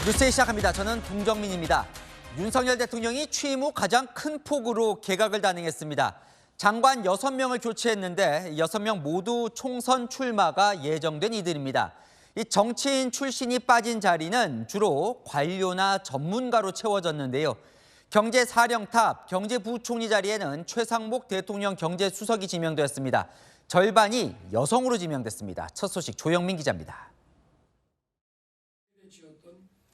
뉴스에 시작합니다. 저는 동정민입니다. 윤석열 대통령이 취임 후 가장 큰 폭으로 개각을 단행했습니다. 장관 6명을 교체했는데 6명 모두 총선 출마가 예정된 이들입니다. 이 정치인 출신이 빠진 자리는 주로 관료나 전문가로 채워졌는데요. 경제사령탑, 경제부총리 자리에는 최상목 대통령 경제수석이 지명되었습니다. 절반이 여성으로 지명됐습니다. 첫 소식 조영민 기자입니다.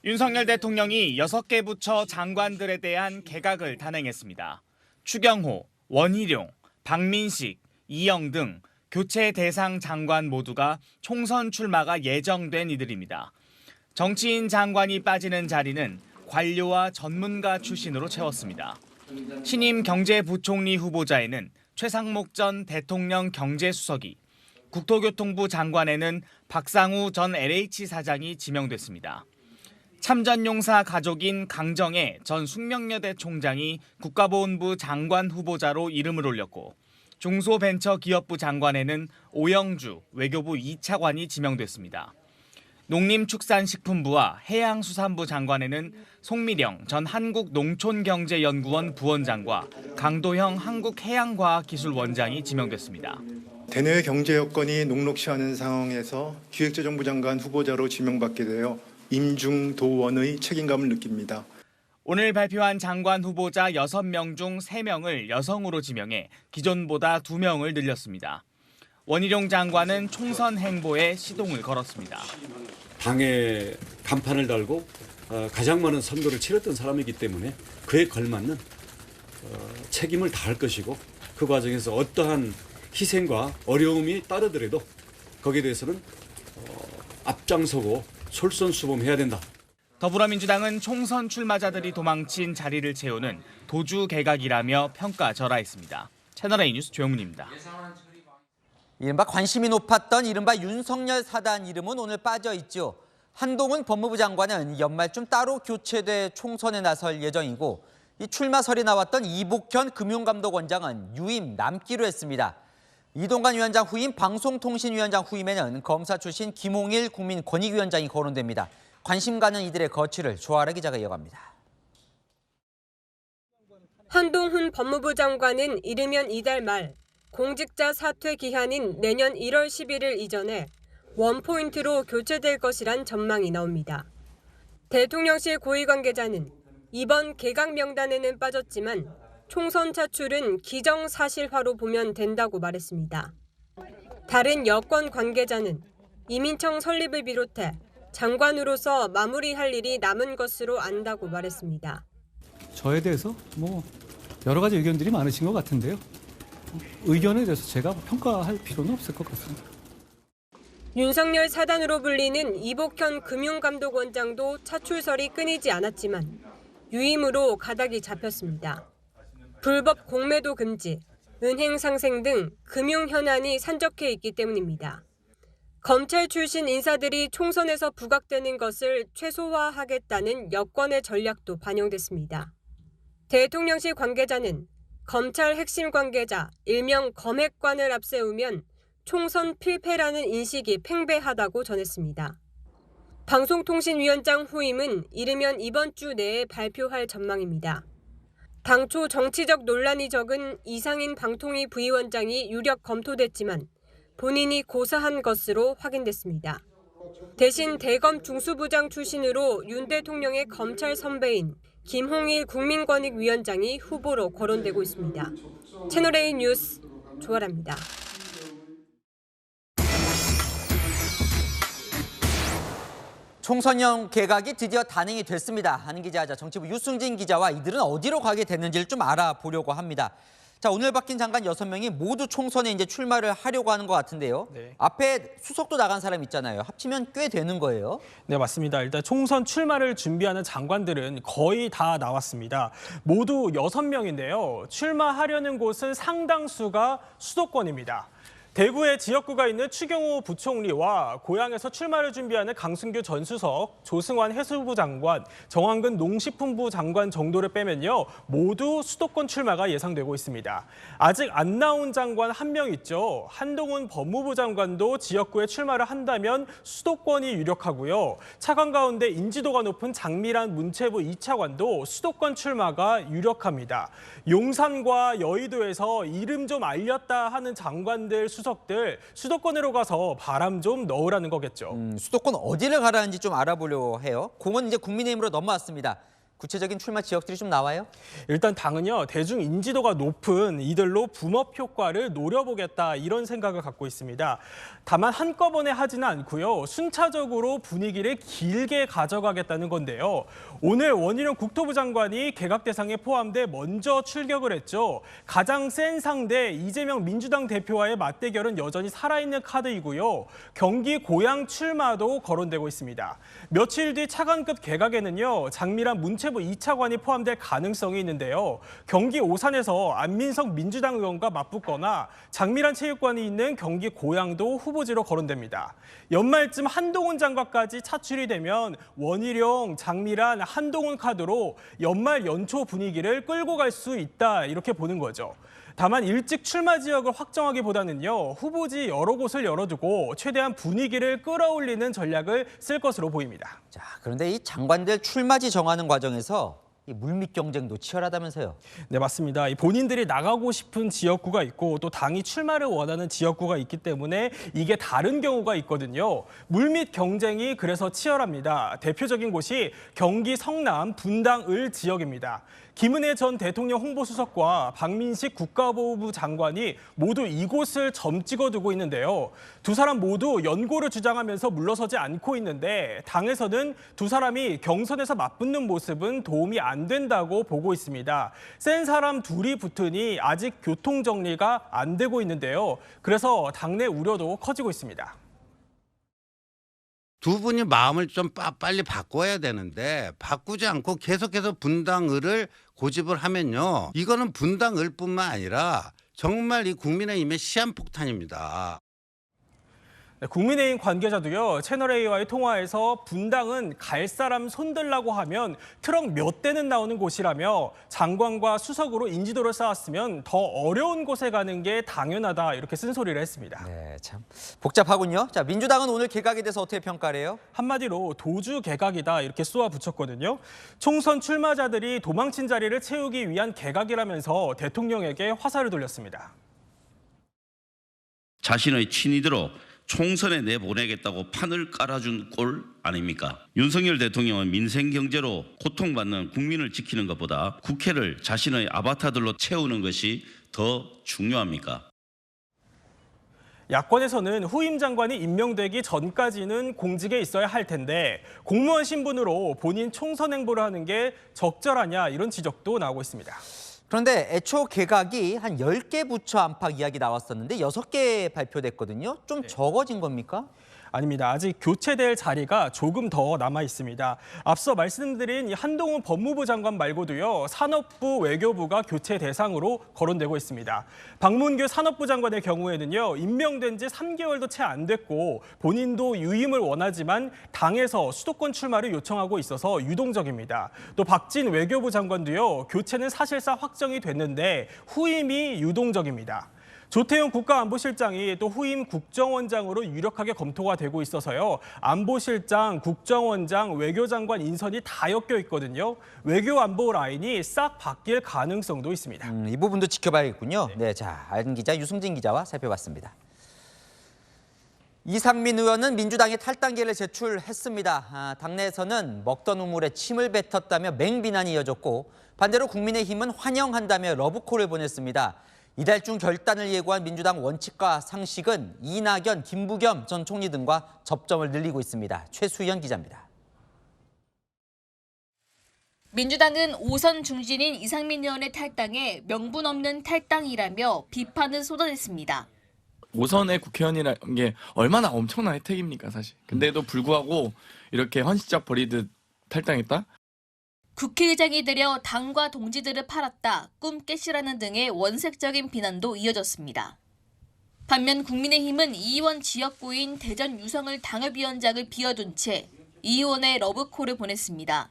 윤석열 대통령이 6개 부처 장관들에 대한 개각을 단행했습니다. 추경호, 원희룡, 박민식, 이영 등 교체 대상 장관 모두가 총선 출마가 예정된 이들입니다. 정치인 장관이 빠지는 자리는 관료와 전문가 출신으로 채웠습니다. 신임 경제부총리 후보자에는 최상목 전 대통령 경제수석이, 국토교통부 장관에는 박상우 전 LH 사장이 지명됐습니다. 참전용사 가족인 강정애 전 숙명여대 총장이 국가보훈부 장관 후보자로 이름을 올렸고, 중소벤처기업부 장관에는 오영주 외교부 2차관이 지명됐습니다. 농림축산식품부와 해양수산부 장관에는 송미령 전 한국농촌경제연구원 부원장과 강도형 한국해양과학기술원장이 지명됐습니다. 대내 경제 여건이 녹록치 않은 상황에서 기획재정부 장관 후보자로 지명받게 되어 임중도원의 책임감을 느낍니다. 오늘 발표한 장관 후보자 6명 중 3명을 여성으로 지명해 기존보다 2명을 늘렸습니다. 원희룡 장관은 총선 행보에 시동을 걸었습니다. 당의 간판을 달고 가장 많은 선거를 치렀던 사람이기 때문에 그에 걸맞는 책임을 다할 것이고, 그 과정에서 어떠한 희생과 어려움이 따르더라도 거기에 대해서는 앞장서고 솔선수범해야 된다. 더불어민주당은 총선 출마자들이 도망친 자리를 채우는 도주 개각이라며 평가절하했습니다. 채널A 뉴스 조영문입니다. 이른바 관심이 높았던 이른바 윤석열 사단 이름은 오늘 빠져 있죠. 한동훈 법무부 장관은 연말쯤 따로 교체돼 총선에 나설 예정이고, 이 출마설이 나왔던 이복현 금융감독원장은 유임 남기로 했습니다. 이동관 위원장 후임, 방송통신위원장 후임에는 검사 출신 김홍일 국민권익위원장이 거론됩니다. 관심 가는 이들의 거취를 조아라 기자가 이어갑니다. 한동훈 법무부 장관은 이르면 이달 말 공직자 사퇴 기한인 내년 1월 11일 이전에 원포인트로 교체될 것이란 전망이 나옵니다. 대통령실 고위 관계자는 이번 개각 명단에는 빠졌지만 총선 차출은 기정사실화로 보면 된다고 말했습니다. 다른 여권 관계자는 이민청 설립을 비롯해 장관으로서 마무리할 일이 남은 것으로 안다고 말했습니다. 저에 대해서 여러 가지 의견들이 많으신 것 같은데요. 의견에 대해서 제가 평가할 필요는 없을 것 같습니다. 윤석열 사단으로 불리는 이복현 금융감독원장도 차출설이 끊이지 않았지만 유임으로 가닥이 잡혔습니다. 불법 공매도 금지, 은행 상생 등 금융 현안이 산적해 있기 때문입니다. 검찰 출신 인사들이 총선에서 부각되는 것을 최소화하겠다는 여권의 전략도 반영됐습니다. 대통령실 관계자는 검찰 핵심 관계자, 일명 검핵관을 앞세우면 총선 필패라는 인식이 팽배하다고 전했습니다. 방송통신위원장 후임은 이르면 이번 주 내에 발표할 전망입니다. 당초 정치적 논란이 적은 이상인 방통위 부위원장이 유력 검토됐지만 본인이 고사한 것으로 확인됐습니다. 대신 대검 중수부장 출신으로 윤 대통령의 검찰 선배인 김홍일 국민권익위원장이 후보로 거론되고 있습니다. 채널A 뉴스 조아라입니다. 총선형 개각이 드디어 단행이 됐습니다. 한은 기자자 정치부 유승진 기자와 이들은 어디로 가게 됐는지를 좀 알아보려고 합니다. 자, 오늘 바뀐 장관 6명이 모두 총선에 이제 출마를 하려고 하는 것 같은데요. 네. 앞에 수석도 나간 사람 있잖아요. 합치면 꽤 되는 거예요. 네, 맞습니다. 일단 총선 출마를 준비하는 장관들은 거의 다 나왔습니다. 모두 6명인데요. 출마하려는 곳은 상당수가 수도권입니다. 대구에 지역구가 있는 추경호 부총리와 고향에서 출마를 준비하는 강승규 전 수석, 조승환 해수부 장관, 정황근 농식품부 장관 정도를 빼면요, 모두 수도권 출마가 예상되고 있습니다. 아직 안 나온 장관 한 명 있죠. 한동훈 법무부 장관도 지역구에 출마를 한다면 수도권이 유력하고요. 차관 가운데 인지도가 높은 장미란 문체부 2차관도 수도권 출마가 유력합니다. 용산과 여의도에서 이름 좀 알렸다 하는 장관들, 수석들 수도권으로 가서 바람 좀 넣으라는 거겠죠. 수도권 어디를 가라는지 좀 알아보려고 해요. 공은 이제 국민의힘으로 넘어왔습니다. 구체적인 출마 지역들이 좀 나와요? 일단 당은요, 대중 인지도가 높은 이들로 붐업 효과를 노려보겠다 이런 생각을 갖고 있습니다. 다만 한꺼번에 하지는 않고요, 순차적으로 분위기를 길게 가져가겠다는 건데요. 오늘 원희룡 국토부 장관이 개각 대상에 포함돼 먼저 출격을 했죠. 가장 센 상대 이재명 민주당 대표와의 맞대결은 여전히 살아있는 카드이고요. 경기 고양 출마도 거론되고 있습니다. 며칠 뒤 차관급 개각에는요, 장미란 문체부 2차관이 포함될 가능성이 있는데요. 경기 오산에서 안민석 민주당 의원과 맞붙거나 장미란 체육관이 있는 경기 고양도 후보지로 거론됩니다. 연말쯤 한동훈 장관까지 차출이 되면 원희룡, 장미란, 한동훈 카드로 연말 연초 분위기를 끌고 갈 수 있다 이렇게 보는 거죠. 다만 일찍 출마 지역을 확정하기보다는요, 후보지 여러 곳을 열어두고 최대한 분위기를 끌어올리는 전략을 쓸 것으로 보입니다. 자, 그런데 이 장관들 출마지 정하는 과정에서 이 물밑 경쟁도 치열하다면서요? 네, 맞습니다. 본인들이 나가고 싶은 지역구가 있고 또 당이 출마를 원하는 지역구가 있기 때문에 이게 다른 경우가 있거든요. 물밑 경쟁이 그래서 치열합니다. 대표적인 곳이 경기 성남 분당을 지역입니다. 김은혜 전 대통령 홍보수석과 박민식 국가보훈부 장관이 모두 이곳을 점 찍어두고 있는데요. 두 사람 모두 연고를 주장하면서 물러서지 않고 있는데 당에서는 두 사람이 경선에서 맞붙는 모습은 도움이 안 된다고 보고 있습니다. 센 사람 둘이 붙으니 아직 교통 정리가 안 되고 있는데요. 그래서 당내 우려도 커지고 있습니다. 두 분이 마음을 좀 빨리 바꿔야 되는데 바꾸지 않고 계속해서 분당을을 고집을 하면요, 이거는 분당을뿐만 아니라 정말 이 국민의힘의 시한폭탄입니다. 네, 국민의힘 관계자도요, 채널A와의 통화에서 분당은 갈 사람 손들라고 하면 트럭 몇 대는 나오는 곳이라며 장관과 수석으로 인지도를 쌓았으면 더 어려운 곳에 가는 게 당연하다 이렇게 쓴소리를 했습니다. 네, 참 복잡하군요. 자, 민주당은 오늘 개각에 대해서 어떻게 평가를 해요? 한마디로 도주 개각이다 이렇게 쏘아붙였거든요. 총선 출마자들이 도망친 자리를 채우기 위한 개각이라면서 대통령에게 화살을 돌렸습니다. 자신의 친이들로 총선에 내보내겠다고 판을 깔아준 꼴 아닙니까? 윤석열 대통령은 민생 경제로 고통받는 국민을 지키는 것보다 국회를 자신의 아바타들로 채우는 것이 더 중요합니까? 야권에서는 후임 장관이 임명되기 전까지는 공직에 있어야 할 텐데 공무원 신분으로 본인 총선 행보를 하는 게 적절하냐 이런 지적도 나오고 있습니다. 그런데 애초 개각이 한 10개 부처 안팎 이야기 나왔었는데 6개 발표됐거든요. 좀 적어진 겁니까? 아닙니다. 아직 교체될 자리가 조금 더 남아 있습니다. 앞서 말씀드린 이 한동훈 법무부 장관 말고도요, 산업부, 외교부가 교체 대상으로 거론되고 있습니다. 박문규 산업부 장관의 경우에는요, 임명된 지 3개월도 채 안 됐고 본인도 유임을 원하지만 당에서 수도권 출마를 요청하고 있어서 유동적입니다. 또 박진 외교부 장관도요, 교체는 사실상 확정이 됐는데 후임이 유동적입니다. 조태용 국가안보실장이 또 후임 국정원장으로 유력하게 검토가 되고 있어서요. 안보실장, 국정원장, 외교장관 인선이 다 엮여 있거든요. 외교안보 라인이 싹 바뀔 가능성도 있습니다. 이 부분도 지켜봐야겠군요. 네, 자, 안 기자, 유승진 기자와 살펴봤습니다. 이상민 의원은 민주당에 탈당계를 제출했습니다. 당내에서는 먹던 우물에 침을 뱉었다며 맹비난이 이어졌고 반대로 국민의힘은 환영한다며 러브콜을 보냈습니다. 이달 중 결단을 예고한 민주당 원칙과 상식은 이낙연, 김부겸 전 총리 등과 접점을 늘리고 있습니다. 최수연 기자입니다. 민주당은 5선 중진인 이상민 의원의 탈당에 명분 없는 탈당이라며 비판을 쏟아냈습니다. 5선의 국회의원이라는 게 얼마나 엄청난 혜택입니까, 사실. 근데도 불구하고 이렇게 헌신짝 버리듯 탈당했다? 국회의장이 되려 당과 동지들을 팔았다, 꿈 깨시라는 등의 원색적인 비난도 이어졌습니다. 반면 국민의힘은 이 의원 지역구인 대전 유성을 당협위원장을 비워둔 채 이 의원의 러브콜을 보냈습니다.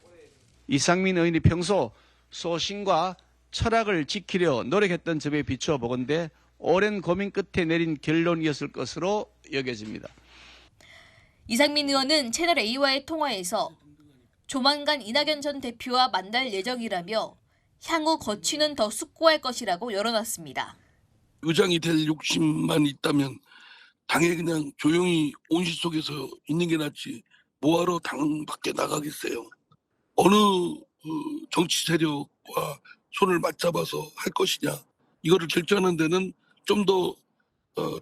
이상민 의원이 평소 소신과 철학을 지키려 노력했던 점에 비추어 보건대 오랜 고민 끝에 내린 결론이었을 것으로 여겨집니다. 이상민 의원은 채널A와의 통화에서 조만간 이낙연 전 대표와 만날 예정이라며 향후 거취는 더 숙고할 것이라고 열어놨습니다. 의장이 될 욕심만 있다면 당에 그냥 조용히 온실 속에서 있는 게 낫지 뭐하러 당 밖에 나가겠어요. 어느 정치 세력과 손을 맞잡아서 할 것이냐 이거를 결정하는 데는 좀 더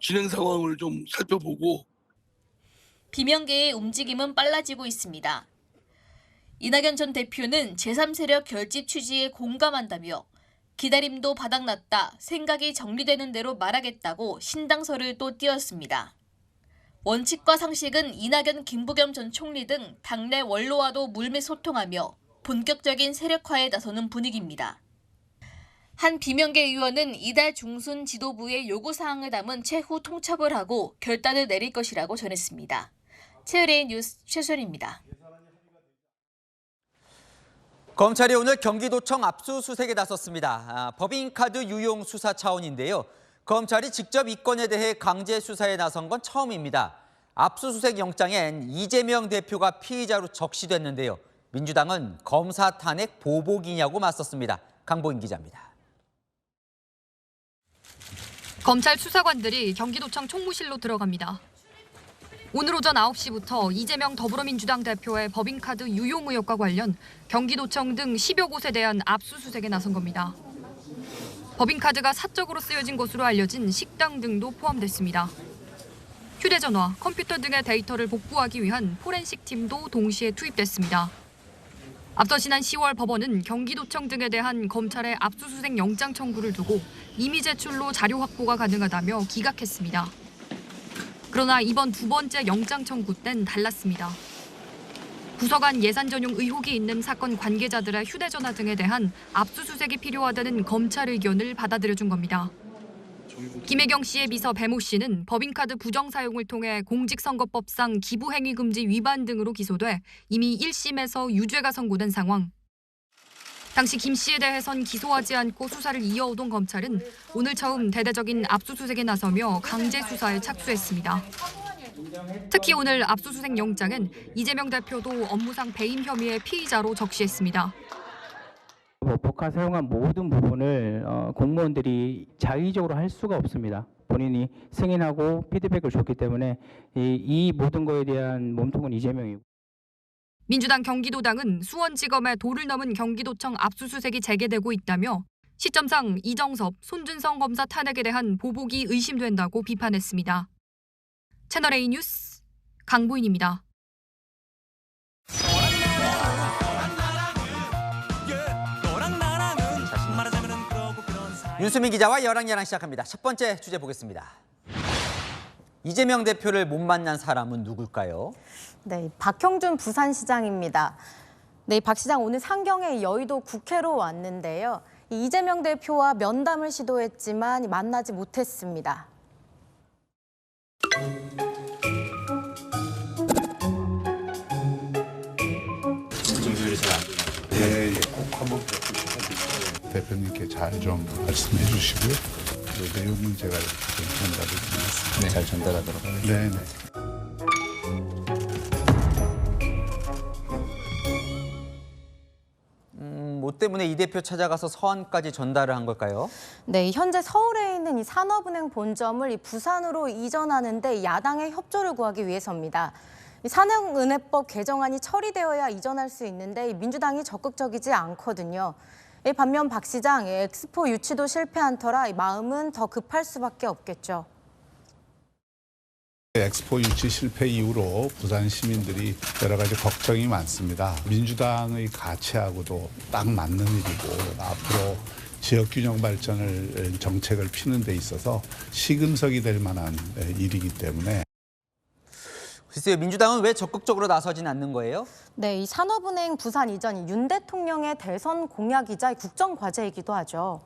진행 상황을 좀 살펴보고. 비명계의 움직임은 빨라지고 있습니다. 이낙연 전 대표는 제3세력 결집 취지에 공감한다며 기다림도 바닥났다, 생각이 정리되는 대로 말하겠다고 신당설을 또 띄웠습니다. 원칙과 상식은 이낙연, 김부겸 전 총리 등 당내 원로와도 물매 소통하며 본격적인 세력화에 나서는 분위기입니다. 한 비명계 의원은 이달 중순 지도부의 요구사항을 담은 최후 통첩을 하고 결단을 내릴 것이라고 전했습니다. 채널A 뉴스 최소연입니다. 검찰이 오늘 경기도청 압수수색에 나섰습니다. 법인카드 유용 수사 차원인데요. 검찰이 직접 이 건에 대해 강제 수사에 나선 건 처음입니다. 압수수색 영장엔 이재명 대표가 피의자로 적시됐는데요. 민주당은 검사 탄핵 보복이냐고 맞섰습니다. 강보인 기자입니다. 검찰 수사관들이 경기도청 총무실로 들어갑니다. 오늘 오전 9시부터 이재명 더불어민주당 대표의 법인카드 유용 의혹과 관련 경기도청 등 10여 곳에 대한 압수수색에 나선 겁니다. 법인카드가 사적으로 쓰여진 것으로 알려진 식당 등도 포함됐습니다. 휴대전화, 컴퓨터 등의 데이터를 복구하기 위한 포렌식 팀도 동시에 투입됐습니다. 앞서 지난 10월 법원은 경기도청 등에 대한 검찰의 압수수색 영장 청구를 두고 임의 제출로 자료 확보가 가능하다며 기각했습니다. 그러나 이번 두 번째 영장 청구 땐 달랐습니다. 부서간 예산 전용 의혹이 있는 사건 관계자들의 휴대전화 등에 대한 압수수색이 필요하다는 검찰 의견을 받아들여준 겁니다. 김혜경 씨의 비서 배모 씨는 법인카드 부정 사용을 통해 공직선거법상 기부행위금지 위반 등으로 기소돼 이미 1심에서 유죄가 선고된 상황. 당시 김 씨에 대해선 기소하지 않고 수사를 이어오던 검찰은 오늘 처음 대대적인 압수수색에 나서며 강제 수사에 착수했습니다. 특히 오늘 압수수색 영장은 이재명 대표도 업무상 배임 혐의의 피의자로 적시했습니다. 법카 사용한 모든 부분을 공무원들이 자의적으로 할 수가 없습니다. 본인이 승인하고 피드백을 줬기 때문에 이 모든 거에 대한 몸통은 이재명이고. 민주당 경기도당은 수원지검의 도를 넘은 경기도청 압수수색이 재개되고 있다며 시점상 이정섭, 손준성 검사 탄핵에 대한 보복이 의심된다고 비판했습니다. 채널A 뉴스 강보인입니다. 윤수민 기자와 열왕열왕 시작합니다. 첫 번째 주제 보겠습니다. 이재명 대표를 못 만난 사람은 누굴까요? 네, 박형준 부산시장입니다. 네, 박 시장 오늘 상경의 여의도 국회로 왔는데요. 이재명 대표와 면담을 시도했지만 만나지 못했습니다. 네, 꼭 한번 뵙고 싶어요. 대표님께 잘 좀 말씀해 주시고요. 그 내용은 제가 좀 전달을 드리겠습니다. 네, 잘 전달하도록 하겠습니다. 네, 네. 뭐 때문에 이 대표 찾아가서 서한까지 전달을 한 걸까요? 네, 현재 서울에 있는 이 산업은행 본점을 이 부산으로 이전하는데 야당의 협조를 구하기 위해서입니다. 이 산업은행법 개정안이 처리되어야 이전할 수 있는데 민주당이 적극적이지 않거든요. 반면 박 시장 엑스포 유치도 실패한 터라 마음은 더 급할 수밖에 없겠죠. 엑스포 유치 실패 이후로 부산 시민들이 여러 가지 걱정이 많습니다. 민주당의 가치하고도 딱 맞는 일이고 앞으로 지역균형 발전을 정책을 피는 데 있어서 시금석이 될 만한 일이기 때문에. 글쎄요, 민주당은 왜 적극적으로 나서진 않는 거예요? 네, 이 산업은행 부산 이전이 윤 대통령의 대선 공약이자 국정 과제이기도 하죠.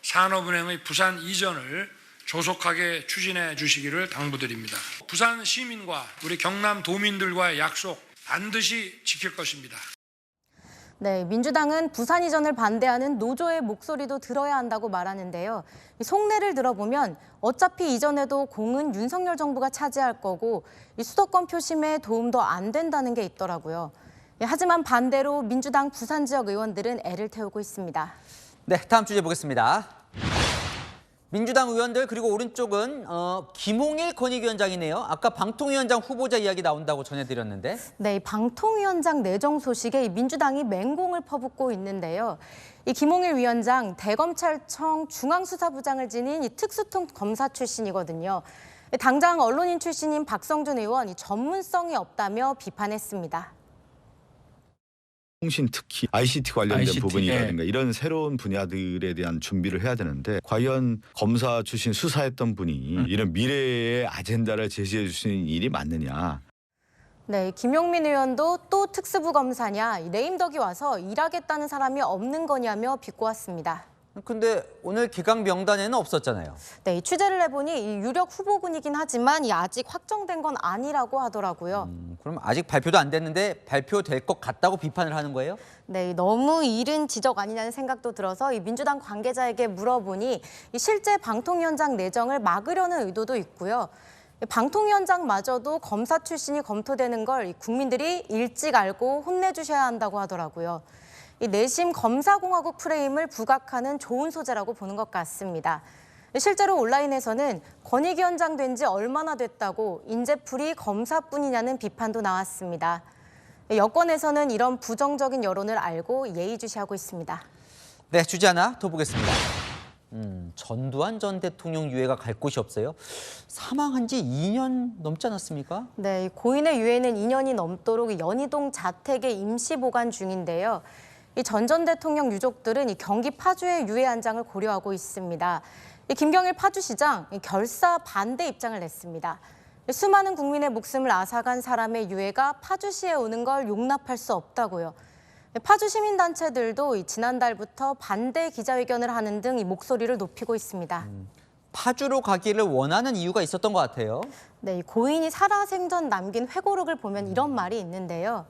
산업은행의 부산 이전을 조속하게 추진해 주시기를 당부드립니다. 부산 시민과 우리 경남 도민들과의 약속 반드시 지킬 것입니다. 네, 민주당은 부산 이전을 반대하는 노조의 목소리도 들어야 한다고 말하는데요. 이 속내를 들어보면 어차피 이전에도 공은 윤석열 정부가 차지할 거고 이 수도권 표심에 도움도 안 된다는 게 있더라고요. 하지만 반대로 민주당 부산 지역 의원들은 애를 태우고 있습니다. 네, 다음 주제 보겠습니다. 민주당 의원들 그리고 오른쪽은 김홍일 권익위원장이네요. 아까 방통위원장 후보자 이야기 나온다고 전해드렸는데. 네, 이 방통위원장 내정 소식에 이 민주당이 맹공을 퍼붓고 있는데요. 이 김홍일 위원장 대검찰청 중앙수사부장을 지닌 이 특수통 검사 출신이거든요. 당장 언론인 출신인 박성준 의원 이 전문성이 없다며 비판했습니다. 통신 특히 ICT 관련된 ICT, 부분이라든가 이런 새로운 분야들에 대한 준비를 해야 되는데 과연 검사 출신 수사했던 분이 이런 미래의 아젠다를 제시해 주시는 일이 맞느냐. 네, 김용민 의원도 또 특수부 검사냐, 레임덕이 와서 일하겠다는 사람이 없는 거냐며 비꼬았습니다. 근데 오늘 기각 명단에는 없었잖아요. 네, 취재를 해보니 이 유력 후보군이긴 하지만 아직 확정된 건 아니라고 하더라고요. 그럼 아직 발표도 안 됐는데 발표될 것 같다고 비판을 하는 거예요? 네, 너무 이른 지적 아니냐는 생각도 들어서 이 민주당 관계자에게 물어보니 이 실제 방통위원장 내정을 막으려는 의도도 있고요. 방통위원장마저도 검사 출신이 검토되는 걸 국민들이 일찍 알고 혼내주셔야 한다고 하더라고요. 이 내심 검사공화국 프레임을 부각하는 좋은 소재라고 보는 것 같습니다. 실제로 온라인에서는 권익위원장 된 지 얼마나 됐다고 인재풀이 검사뿐이냐는 비판도 나왔습니다. 여권에서는 이런 부정적인 여론을 알고 예의주시하고 있습니다. 네, 주제 하나 더 보겠습니다. 전두환 전 대통령 유해가 갈 곳이 없어요. 사망한 지 2년 넘지 않았습니까? 네, 고인의 유해는 2년이 넘도록 연희동 자택에 임시 보관 중인데요. 이 전 대통령 유족들은 이 경기 파주의 유해 안장을 고려하고 있습니다. 이 김경일 파주시장 결사 반대 입장을 냈습니다. 수많은 국민의 목숨을 앗아간 사람의 유해가 파주시에 오는 걸 용납할 수 없다고요. 파주 시민단체들도 지난달부터 반대 기자회견을 하는 등 이 목소리를 높이고 있습니다. 파주로 가기를 원하는 이유가 있었던 것 같아요. 네, 고인이 살아생전 남긴 회고록을 보면 이런 말이 있는데요.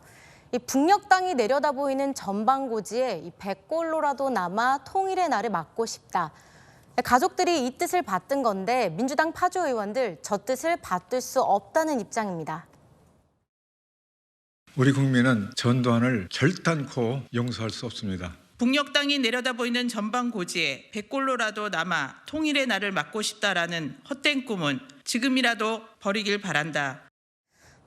이 북녘 땅이 내려다 보이는 전방고지에 이 백골로라도 남아 통일의 날을 맞고 싶다. 가족들이 이 뜻을 받든 건데 민주당 파주 의원들 저 뜻을 받들 수 없다는 입장입니다. 우리 국민은 전두환을 결단코 용서할 수 없습니다. 북녘 땅이 내려다 보이는 전방고지에 백골로라도 남아 통일의 날을 맞고 싶다라는 헛된 꿈은 지금이라도 버리길 바란다.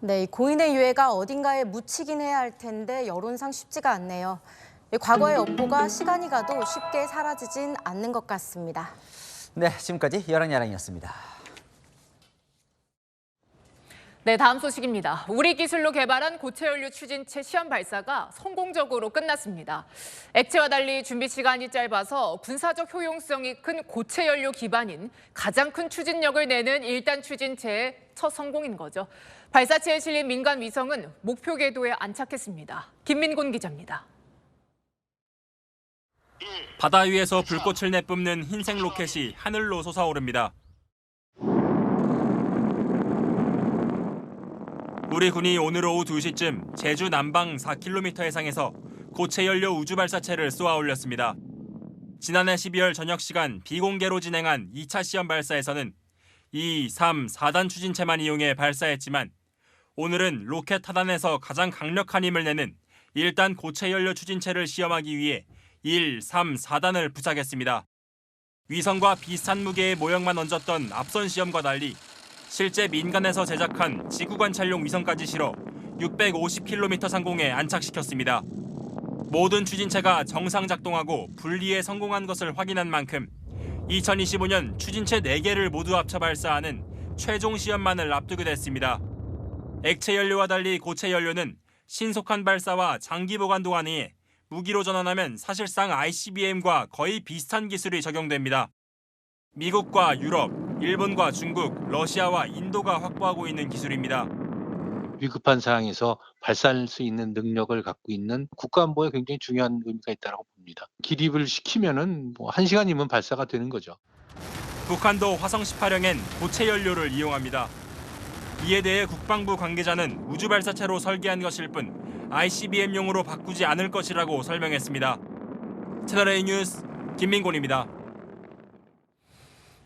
네, 고인의 유해가 어딘가에 묻히긴 해야 할 텐데 여론상 쉽지가 않네요. 과거의 업보가 시간이 가도 쉽게 사라지진 않는 것 같습니다. 네, 지금까지 여랑야랑이었습니다. 네, 다음 소식입니다. 우리 기술로 개발한 고체 연료 추진체 시험 발사가 성공적으로 끝났습니다. 액체와 달리 준비 시간이 짧아서 군사적 효용성이 큰 고체 연료 기반인 가장 큰 추진력을 내는 1단 추진체의 첫 성공인 거죠. 발사체에 실린 민간 위성은 목표 궤도에 안착했습니다. 김민곤 기자입니다. 바다 위에서 불꽃을 내뿜는 흰색 로켓이 하늘로 솟아오릅니다. 우리 군이 오늘 오후 2시쯤 제주 남방 4km 해상에서 고체 연료 우주 발사체를 쏘아 올렸습니다. 지난해 12월 저녁 시간 비공개로 진행한 2차 시험 발사에서는 2, 3, 4단 추진체만 이용해 발사했지만 오늘은 로켓 하단에서 가장 강력한 힘을 내는 1단 고체 연료 추진체를 시험하기 위해 1, 3, 4단을 부착했습니다. 위성과 비슷한 무게의 모형만 얹었던 앞선 시험과 달리 실제 민간에서 제작한 지구관찰용 위성까지 실어 650km 상공에 안착시켰습니다. 모든 추진체가 정상 작동하고 분리에 성공한 것을 확인한 만큼 2025년 추진체 4개를 모두 합쳐 발사하는 최종 시험만을 앞두게 됐습니다. 액체 연료와 달리 고체 연료는 신속한 발사와 장기 보관도 가능해 무기로 전환하면 사실상 ICBM과 거의 비슷한 기술이 적용됩니다. 미국과 유럽, 일본과 중국, 러시아와 인도가 확보하고 있는 기술입니다. 위급한 상황에서 발사할 수 있는 능력을 갖고 있는 국가안보에 굉장히 중요한 의미가 있다고 봅니다. 기립을 시키면은 1시간이면 발사가 되는 거죠. 북한도 화성 18형엔 고체 연료를 이용합니다. 이에 대해 국방부 관계자는 우주 발사체로 설계한 것일 뿐 ICBM용으로 바꾸지 않을 것이라고 설명했습니다. 채널A 뉴스 김민곤입니다.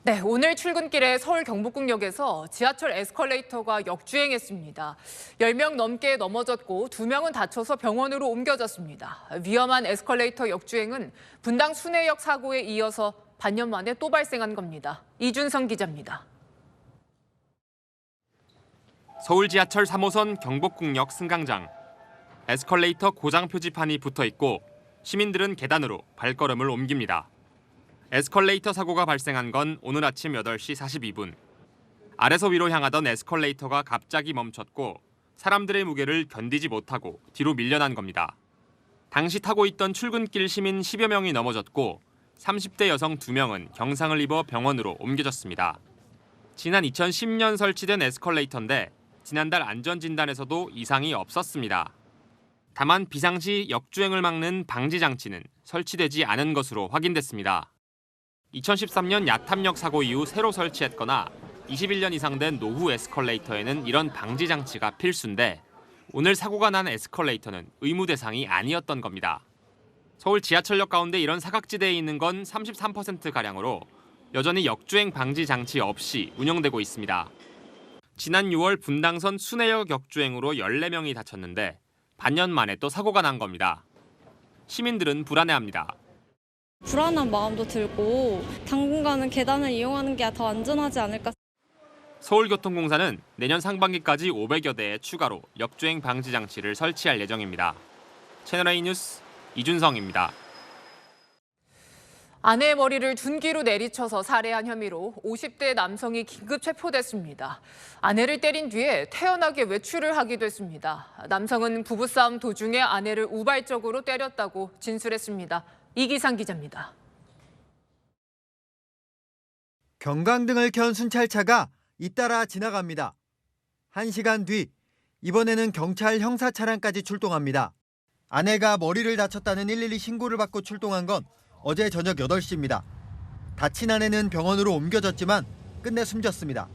네, 오늘 출근길에 서울 경복궁역에서 지하철 에스컬레이터가 역주행했습니다. 10명 넘게 넘어졌고 2명은 다쳐서 병원으로 옮겨졌습니다. 위험한 에스컬레이터 역주행은 분당 순회역 사고에 이어서 반년 만에 또 발생한 겁니다. 이준성 기자입니다. 서울 지하철 3호선 경복궁역 승강장. 에스컬레이터 고장 표지판이 붙어 있고 시민들은 계단으로 발걸음을 옮깁니다. 에스컬레이터 사고가 발생한 건 오늘 아침 8시 42분. 아래서 위로 향하던 에스컬레이터가 갑자기 멈췄고 사람들의 무게를 견디지 못하고 뒤로 밀려난 겁니다. 당시 타고 있던 출근길 시민 10여 명이 넘어졌고 30대 여성 2명은 경상을 입어 병원으로 옮겨졌습니다. 지난 2010년 설치된 에스컬레이터인데 지난달 안전진단에서도 이상이 없었습니다. 다만 비상시 역주행을 막는 방지 장치는 설치되지 않은 것으로 확인됐습니다. 2013년 야탐역 사고 이후 새로 설치했거나 21년 이상 된 노후 에스컬레이터에는 이런 방지 장치가 필수인데 오늘 사고가 난 에스컬레이터는 의무 대상이 아니었던 겁니다. 서울 지하철역 가운데 이런 사각지대에 있는 건 33%가량으로 여전히 역주행 방지 장치 없이 운영되고 있습니다. 지난 6월 분당선 순회역 역주행으로 14명이 다쳤는데 반년 만에 또 사고가 난 겁니다. 시민들은 불안해합니다. 불안한 마음도 들고 당분간은 계단을 이용하는 게 더 안전하지 않을까. 서울교통공사는 내년 상반기까지 500여 대의 추가로 역주행 방지 장치를 설치할 예정입니다. 채널A 뉴스 이준성입니다. 아내의 머리를 둔기로 내리쳐서 살해한 혐의로 50대 남성이 긴급 체포됐습니다. 아내를 때린 뒤에 태연하게 외출을 하기도 했습니다. 남성은 부부싸움 도중에 아내를 우발적으로 때렸다고 진술했습니다. 이기상 기자입니다. 경광등을 켠 순찰차가 잇따라 지나갑니다. 1시간 뒤 이번에는 경찰 형사 차량까지 출동합니다. 아내가 머리를 다쳤다는 112 신고를 받고 출동한 건 어제 저녁 8시입니다. 다친 아내는 병원으로 옮겨졌지만 끝내 숨졌습니다.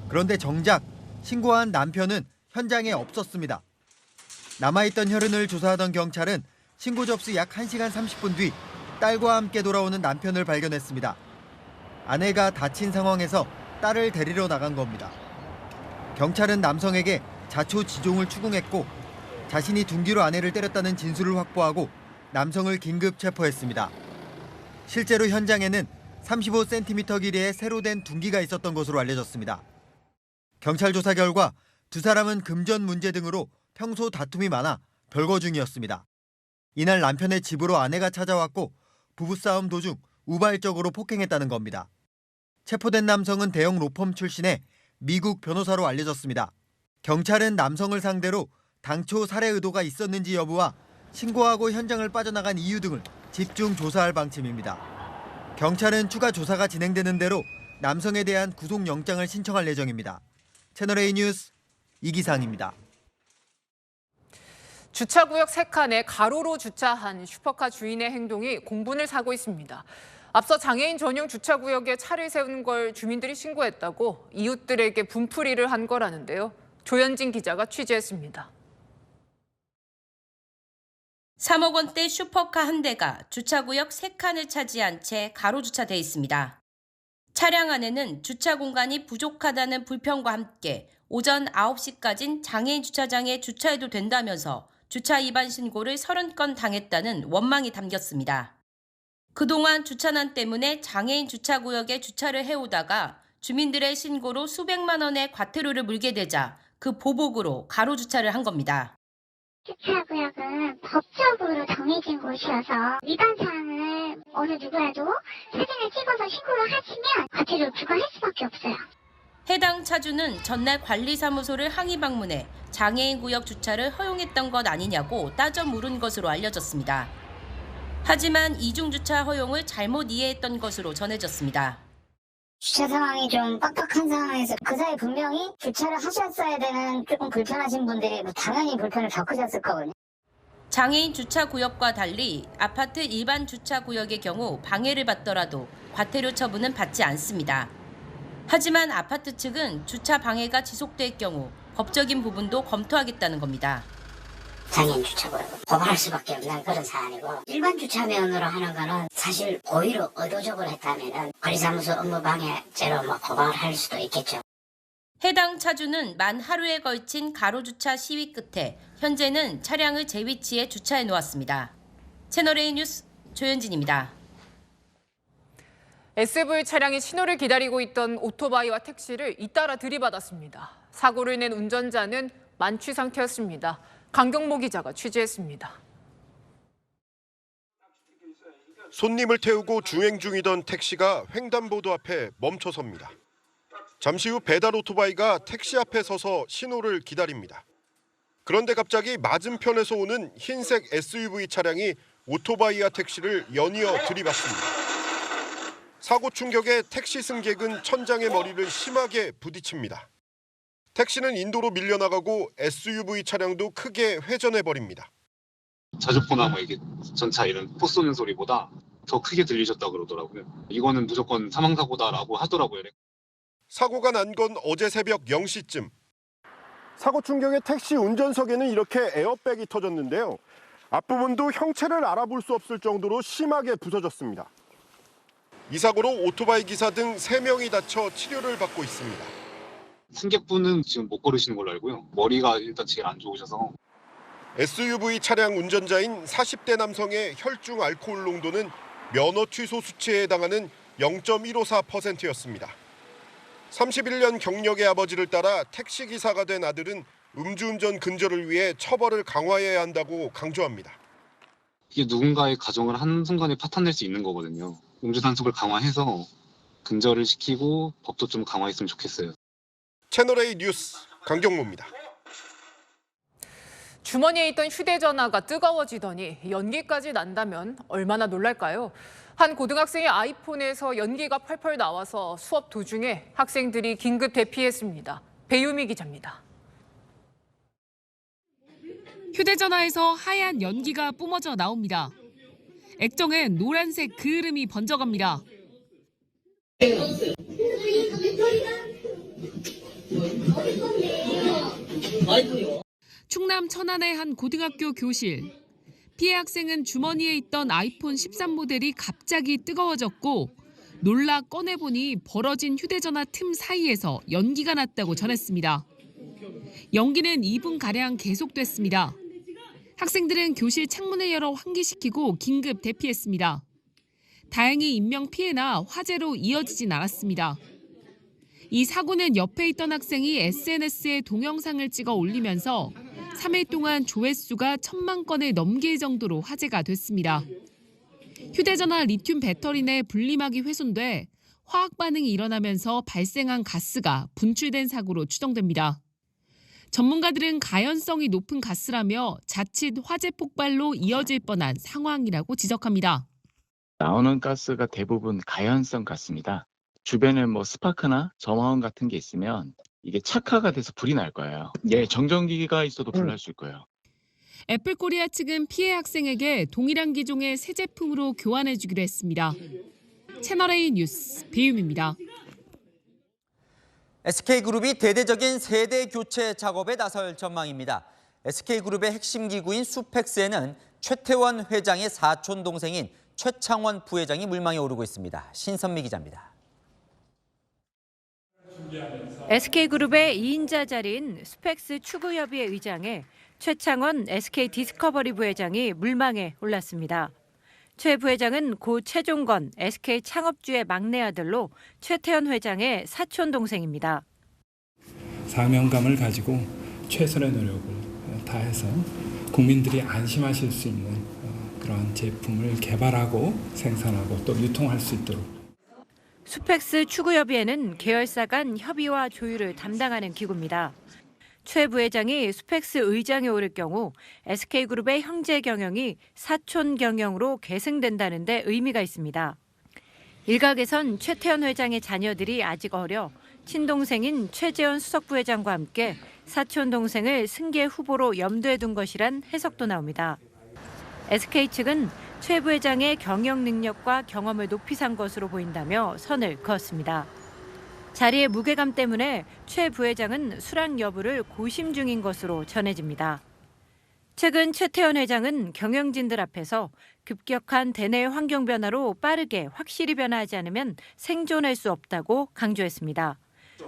그런데 정작 신고한 남편은 현장에 없었습니다. 남아있던 혈흔을 조사하던 경찰은 신고 접수 약 1시간 30분 뒤 딸과 함께 돌아오는 남편을 발견했습니다. 아내가 다친 상황에서 딸을 데리러 나간 겁니다. 경찰은 남성에게 자초지종을 추궁했고 자신이 둔기로 아내를 때렸다는 진술을 확보하고 남성을 긴급 체포했습니다. 실제로 현장에는 35cm 길이의 새로 된 둔기가 있었던 것으로 알려졌습니다. 경찰 조사 결과 두 사람은 금전 문제 등으로 평소 다툼이 많아 별거 중이었습니다. 이날 남편의 집으로 아내가 찾아왔고 부부싸움 도중 우발적으로 폭행했다는 겁니다. 체포된 남성은 대형 로펌 출신의 미국 변호사로 알려졌습니다. 경찰은 남성을 상대로 당초 살해 의도가 있었는지 여부와 신고하고 현장을 빠져나간 이유 등을 집중 조사할 방침입니다. 경찰은 추가 조사가 진행되는 대로 남성에 대한 구속영장을 신청할 예정입니다. 채널A 뉴스 이기상입니다. 주차구역 3칸에 가로로 주차한 슈퍼카 주인의 행동이 공분을 사고 있습니다. 앞서 장애인 전용 주차구역에 차를 세운 걸 주민들이 신고했다고 이웃들에게 분풀이를 한 거라는데요. 조현진 기자가 취재했습니다. 3억 원대 슈퍼카 한 대가 주차구역 3칸을 차지한 채 가로주차돼 있습니다. 차량 안에는 주차 공간이 부족하다는 불평과 함께 오전 9시까진 장애인 주차장에 주차해도 된다면서 주차 위반 신고를 30건 당했다는 원망이 담겼습니다. 그동안 주차난 때문에 장애인 주차구역에 주차를 해오다가 주민들의 신고로 수백만 원의 과태료를 물게 되자 그 보복으로 가로주차를 한 겁니다. 주차구역은 법적으로 정해진 곳이어서 위반 사항을 어느 누구라도 사진을 찍어서 신고를 하시면 과태료를 부과할 수밖에 없어요. 해당 차주는 전날 관리사무소를 항의 방문해 장애인 구역 주차를 허용했던 것 아니냐고 따져 물은 것으로 알려졌습니다. 하지만 이중주차 허용을 잘못 이해했던 것으로 전해졌습니다. 주차 상황이 좀 빡빡한 상황에서 그 사이 분명히 주차를 하셨어야 되는 조금 불편하신 분들이 당연히 불편을 겪으셨을 거거든요. 장애인 주차구역과 달리 아파트 일반 주차구역의 경우 방해를 받더라도 과태료 처분은 받지 않습니다. 하지만 아파트 측은 주차 방해가 지속될 경우 법적인 부분도 검토하겠다는 겁니다. 장애인 주차구역은 고발할 수밖에 없는 그런 사안이고 일반 주차면으로 하는 거는 사실 고의로 의도적으로 했다면 관리사무소 업무방해죄로 고발할 수도 있겠죠. 해당 차주는 만 하루에 걸친 가로주차 시위 끝에 현재는 차량을 제 위치에 주차해 놓았습니다. 채널A 뉴스 조현진입니다. SUV 차량이 신호를 기다리고 있던 오토바이와 택시를 잇따라 들이받았습니다. 사고를 낸 운전자는 만취 상태였습니다. 강경모 기자가 취재했습니다. 손님을 태우고 주행 중이던 택시가 횡단보도 앞에 멈춰섭니다. 잠시 후 배달 오토바이가 택시 앞에 서서 신호를 기다립니다. 그런데 갑자기 맞은편에서 오는 흰색 SUV 차량이 오토바이와 택시를 연이어 들이받습니다. 사고 충격에 택시 승객은 천장에 머리를 심하게 부딪힙니다. 택시는 인도로 밀려나가고 SUV 차량도 크게 회전해버립니다. 자주포나 이게 전차 이런 포 쏘는 소리보다 더 크게 들리셨다고 그러더라고요. 이거는 무조건 사망사고다라고 하더라고요. 사고가 난 건 어제 새벽 0시쯤. 사고 충격에 택시 운전석에는 이렇게 에어백이 터졌는데요. 앞부분도 형체를 알아볼 수 없을 정도로 심하게 부서졌습니다. 이 사고로 오토바이 기사 등 3명이 다쳐 치료를 받고 있습니다. 승객분은 지금 못 걸으시는 걸로 알고요. 머리가 일단 제일 안 좋으셔서. SUV 차량 운전자인 40대 남성의 혈중 알코올 농도는 면허 취소 수치에 해당하는 0.154%였습니다. 31년 경력의 아버지를 따라 택시기사가 된 아들은 음주운전 근절을 위해 처벌을 강화해야 한다고 강조합니다. 이게 누군가의 가정을 한순간에 파탄낼 수 있는 거거든요. 음주단속을 강화해서 근절을 시키고 법도 좀 강화했으면 좋겠어요. 채널A 뉴스 강경모입니다. 주머니에 있던 휴대전화가 뜨거워지더니 연기까지 난다면 얼마나 놀랄까요? 한 고등학생의 아이폰에서 연기가 펄펄 나와서 수업 도중에 학생들이 긴급 대피했습니다. 배유미 기자입니다. 휴대전화에서 하얀 연기가 뿜어져 나옵니다. 액정엔 노란색 그을음이 번져갑니다. 충남 천안의 한 고등학교 교실. 피해 학생은 주머니에 있던 아이폰 13 모델이 갑자기 뜨거워졌고 놀라 꺼내보니 벌어진 휴대전화 틈 사이에서 연기가 났다고 전했습니다. 연기는 2분가량 계속됐습니다. 학생들은 교실 창문을 열어 환기시키고 긴급 대피했습니다. 다행히 인명피해나 화재로 이어지진 않았습니다. 이 사고는 옆에 있던 학생이 SNS에 동영상을 찍어 올리면서 3일 동안 조회수가 1,000만 건을 넘길 정도로 화제가 됐습니다. 휴대전화 리튬 배터리 내 분리막이 훼손돼 화학 반응이 일어나면서 발생한 가스가 분출된 사고로 추정됩니다. 전문가들은 가연성이 높은 가스라며 자칫 화재 폭발로 이어질 뻔한 상황이라고 지적합니다. 나오는 가스가 대부분 가연성 가스입니다. 주변에 스파크나 점화원 같은 게 있으면 이게 착화가 돼서 불이 날 거예요. 정전기가 있어도 불날 수 있고요. 애플코리아 측은 피해 학생에게 동일한 기종의 새 제품으로 교환해주기로 했습니다. 채널A 뉴스 배유미입니다. SK그룹이 대대적인 세대 교체 작업에 나설 전망입니다. SK그룹의 핵심 기구인 수펙스에는 최태원 회장의 사촌 동생인 최창원 부회장이 물망에 오르고 있습니다. 신선미 기자입니다. SK그룹의 2인자 자리인 수펙스 추구협의회 의장에 최창원 SK디스커버리 부회장이 물망에 올랐습니다. 최 부회장은 고 최종건 SK 창업주의 막내 아들로 최태원 회장의 사촌 동생입니다. 사명감을 가지고 최선의 노력을 다해서 국민들이 안심하실 수 있는 그런 제품을 개발하고 생산하고 또 유통할 수 있도록. 수펙스 추구협의회는 계열사 간 협의와 조율을 담당하는 기구입니다. 최 부회장이 수펙스 의장에 오를 경우 SK그룹의 형제 경영이 사촌 경영으로 계승된다는 데 의미가 있습니다. 일각에선 최태원 회장의 자녀들이 아직 어려 친동생인 최재원 수석부회장과 함께 사촌 동생을 승계 후보로 염두에 둔 것이란 해석도 나옵니다. SK 측은 최 부회장의 경영 능력과 경험을 높이 산 것으로 보인다며 선을 그었습니다. 자리의 무게감 때문에 최 부회장은 수락 여부를 고심 중인 것으로 전해집니다. 최근 최태원 회장은 경영진들 앞에서 급격한 대내 환경 변화로 빠르게 확실히 변화하지 않으면 생존할 수 없다고 강조했습니다.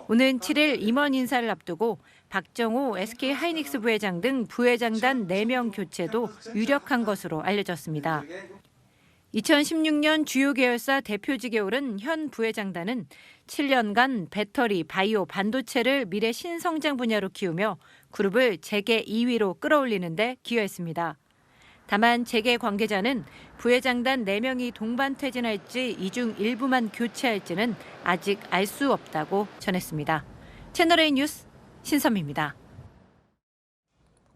오는 7일 임원 인사를 앞두고 박정호 SK 하이닉스 부회장 등 부회장단 4명 교체도 유력한 것으로 알려졌습니다. 2016년 주요 계열사 대표직에 오른 현 부회장단은 7년간 배터리, 바이오, 반도체를 미래 신성장 분야로 키우며 그룹을 재계 2위로 끌어올리는 데 기여했습니다. 다만 재계 관계자는 부회장단 4명이 동반 퇴진할지 이 중 일부만 교체할지는 아직 알 수 없다고 전했습니다. 채널A 뉴스 신선미입니다.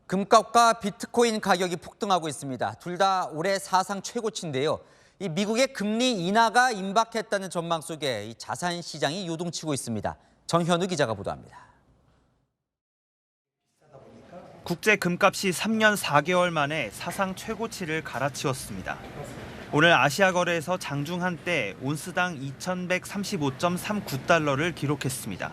금값과 비트코인 가격이 폭등하고 있습니다. 둘 다 올해 사상 최고치인데요. 이 미국의 금리 인하가 임박했다는 전망 속에 이 자산 시장이 요동치고 있습니다. 정현우 기자가 보도합니다. 국제 금값이 3년 4개월 만에 사상 최고치를 갈아치웠습니다. 오늘 아시아 거래에서 장중 한때 온스당 2,135.39달러를 기록했습니다.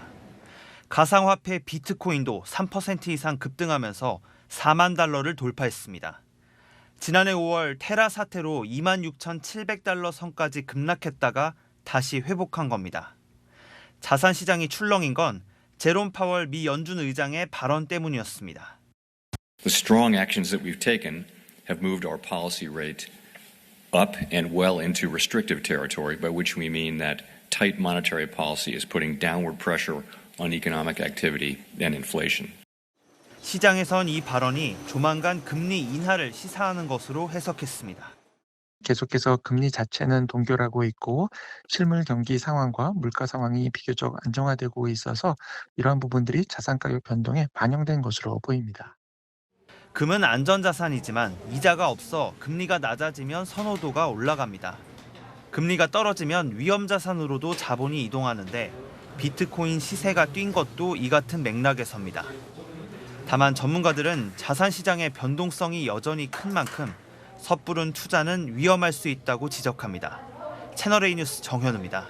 가상화폐 비트코인도 3% 이상 급등하면서 4만 달러를 돌파했습니다. 지난해 5월 테라 사태로 26,700달러 선까지 급락했다가 다시 회복한 겁니다. 자산 시장이 출렁인 건 제롬 파월 미 연준 의장의 발언 때문이었습니다. The strong actions that we've taken have moved our policy rate up and well into restrictive territory, by which we mean that tight monetary policy is putting downward pressure on economic activity and inflation. 시장에선 이 발언이 조만간 금리 인하를 시사하는 것으로 해석했습니다. 계속해서 금리 자체는 동결하고 있고 실물 경기 상황과 물가 상황이 비교적 안정화되고 있어서 이러한 부분들이 자산 가격 변동에 반영된 것으로 보입니다. 금은 안전자산이지만 이자가 없어 금리가 낮아지면 선호도가 올라갑니다. 금리가 떨어지면 위험자산으로도 자본이 이동하는데 비트코인 시세가 뛴 것도 이 같은 맥락에서입니다. 다만 전문가들은 자산 시장의 변동성이 여전히 큰 만큼 섣부른 투자는 위험할 수 있다고 지적합니다. 채널A 뉴스 정현우입니다.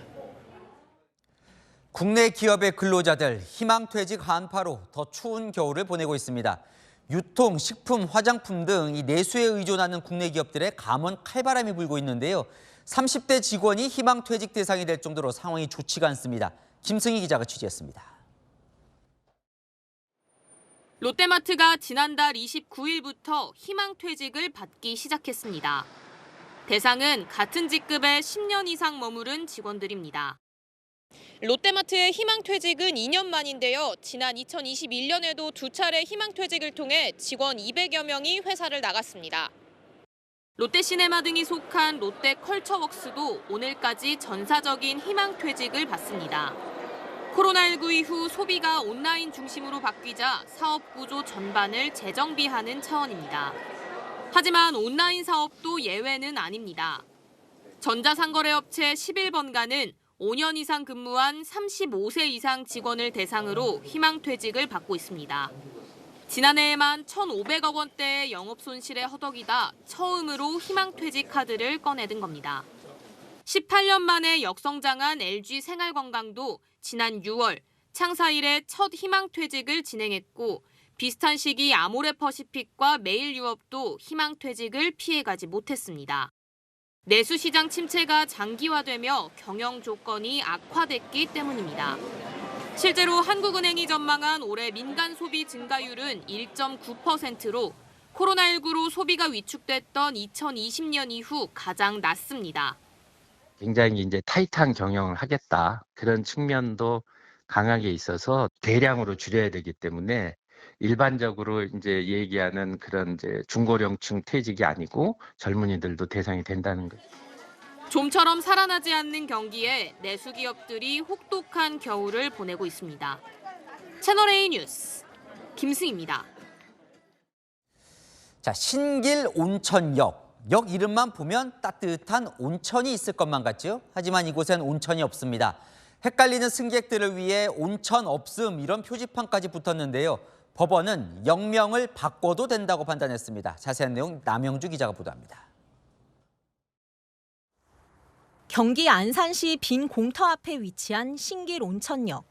국내 기업의 근로자들 희망퇴직 한파로 더 추운 겨울을 보내고 있습니다. 유통, 식품, 화장품 등 이 내수에 의존하는 국내 기업들의 감원 칼바람이 불고 있는데요. 30대 직원이 희망퇴직 대상이 될 정도로 상황이 좋지가 않습니다. 김승희 기자가 취재했습니다. 롯데마트가 지난달 29일부터 희망퇴직을 받기 시작했습니다. 대상은 같은 직급에 10년 이상 머무른 직원들입니다. 롯데마트의 희망퇴직은 2년 만인데요. 지난 2021년에도 2차례 희망퇴직을 통해 직원 200여 명이 회사를 나갔습니다. 롯데시네마 등이 속한 롯데컬처웍스도 오늘까지 전사적인 희망퇴직을 받습니다. 코로나19 이후 소비가 온라인 중심으로 바뀌자 사업 구조 전반을 재정비하는 차원입니다. 하지만 온라인 사업도 예외는 아닙니다. 전자상거래업체 11번가는 5년 이상 근무한 35세 이상 직원을 대상으로 희망퇴직을 받고 있습니다. 지난해에만 1,500억 원대의 영업 손실에 허덕이다 처음으로 희망퇴직 카드를 꺼내든 겁니다. 18년 만에 역성장한 LG 생활건강도 지난 6월 창사 이래 첫 희망퇴직을 진행했고 비슷한 시기 아모레퍼시픽과 메일유업도 희망퇴직을 피해가지 못했습니다. 내수시장 침체가 장기화되며 경영 조건이 악화됐기 때문입니다. 실제로 한국은행이 전망한 올해 민간 소비 증가율은 1.9%로 코로나19로 소비가 위축됐던 2020년 이후 가장 낮습니다. 굉장히 이제 타이트한 경영을 하겠다. 그런 측면도 강하게 있어서 대량으로 줄여야 되기 때문에 일반적으로 이제 얘기하는 그런 이제 중고령층 퇴직이 아니고 젊은이들도 대상이 된다는 거죠. 좀처럼 살아나지 않는 경기에 내수 기업들이 혹독한 겨울을 보내고 있습니다. 채널A 뉴스 김승희입니다. 자, 신길 온천역. 역 이름만 보면 따뜻한 온천이 있을 것만 같죠? 하지만 이곳엔 온천이 없습니다. 헷갈리는 승객들을 위해 온천 없음 이런 표지판까지 붙었는데요. 법원은 영명을 바꿔도 된다고 판단했습니다. 자세한 내용 남영주 기자가 보도합니다. 경기 안산시 빈 공터 앞에 위치한 신길 온천역.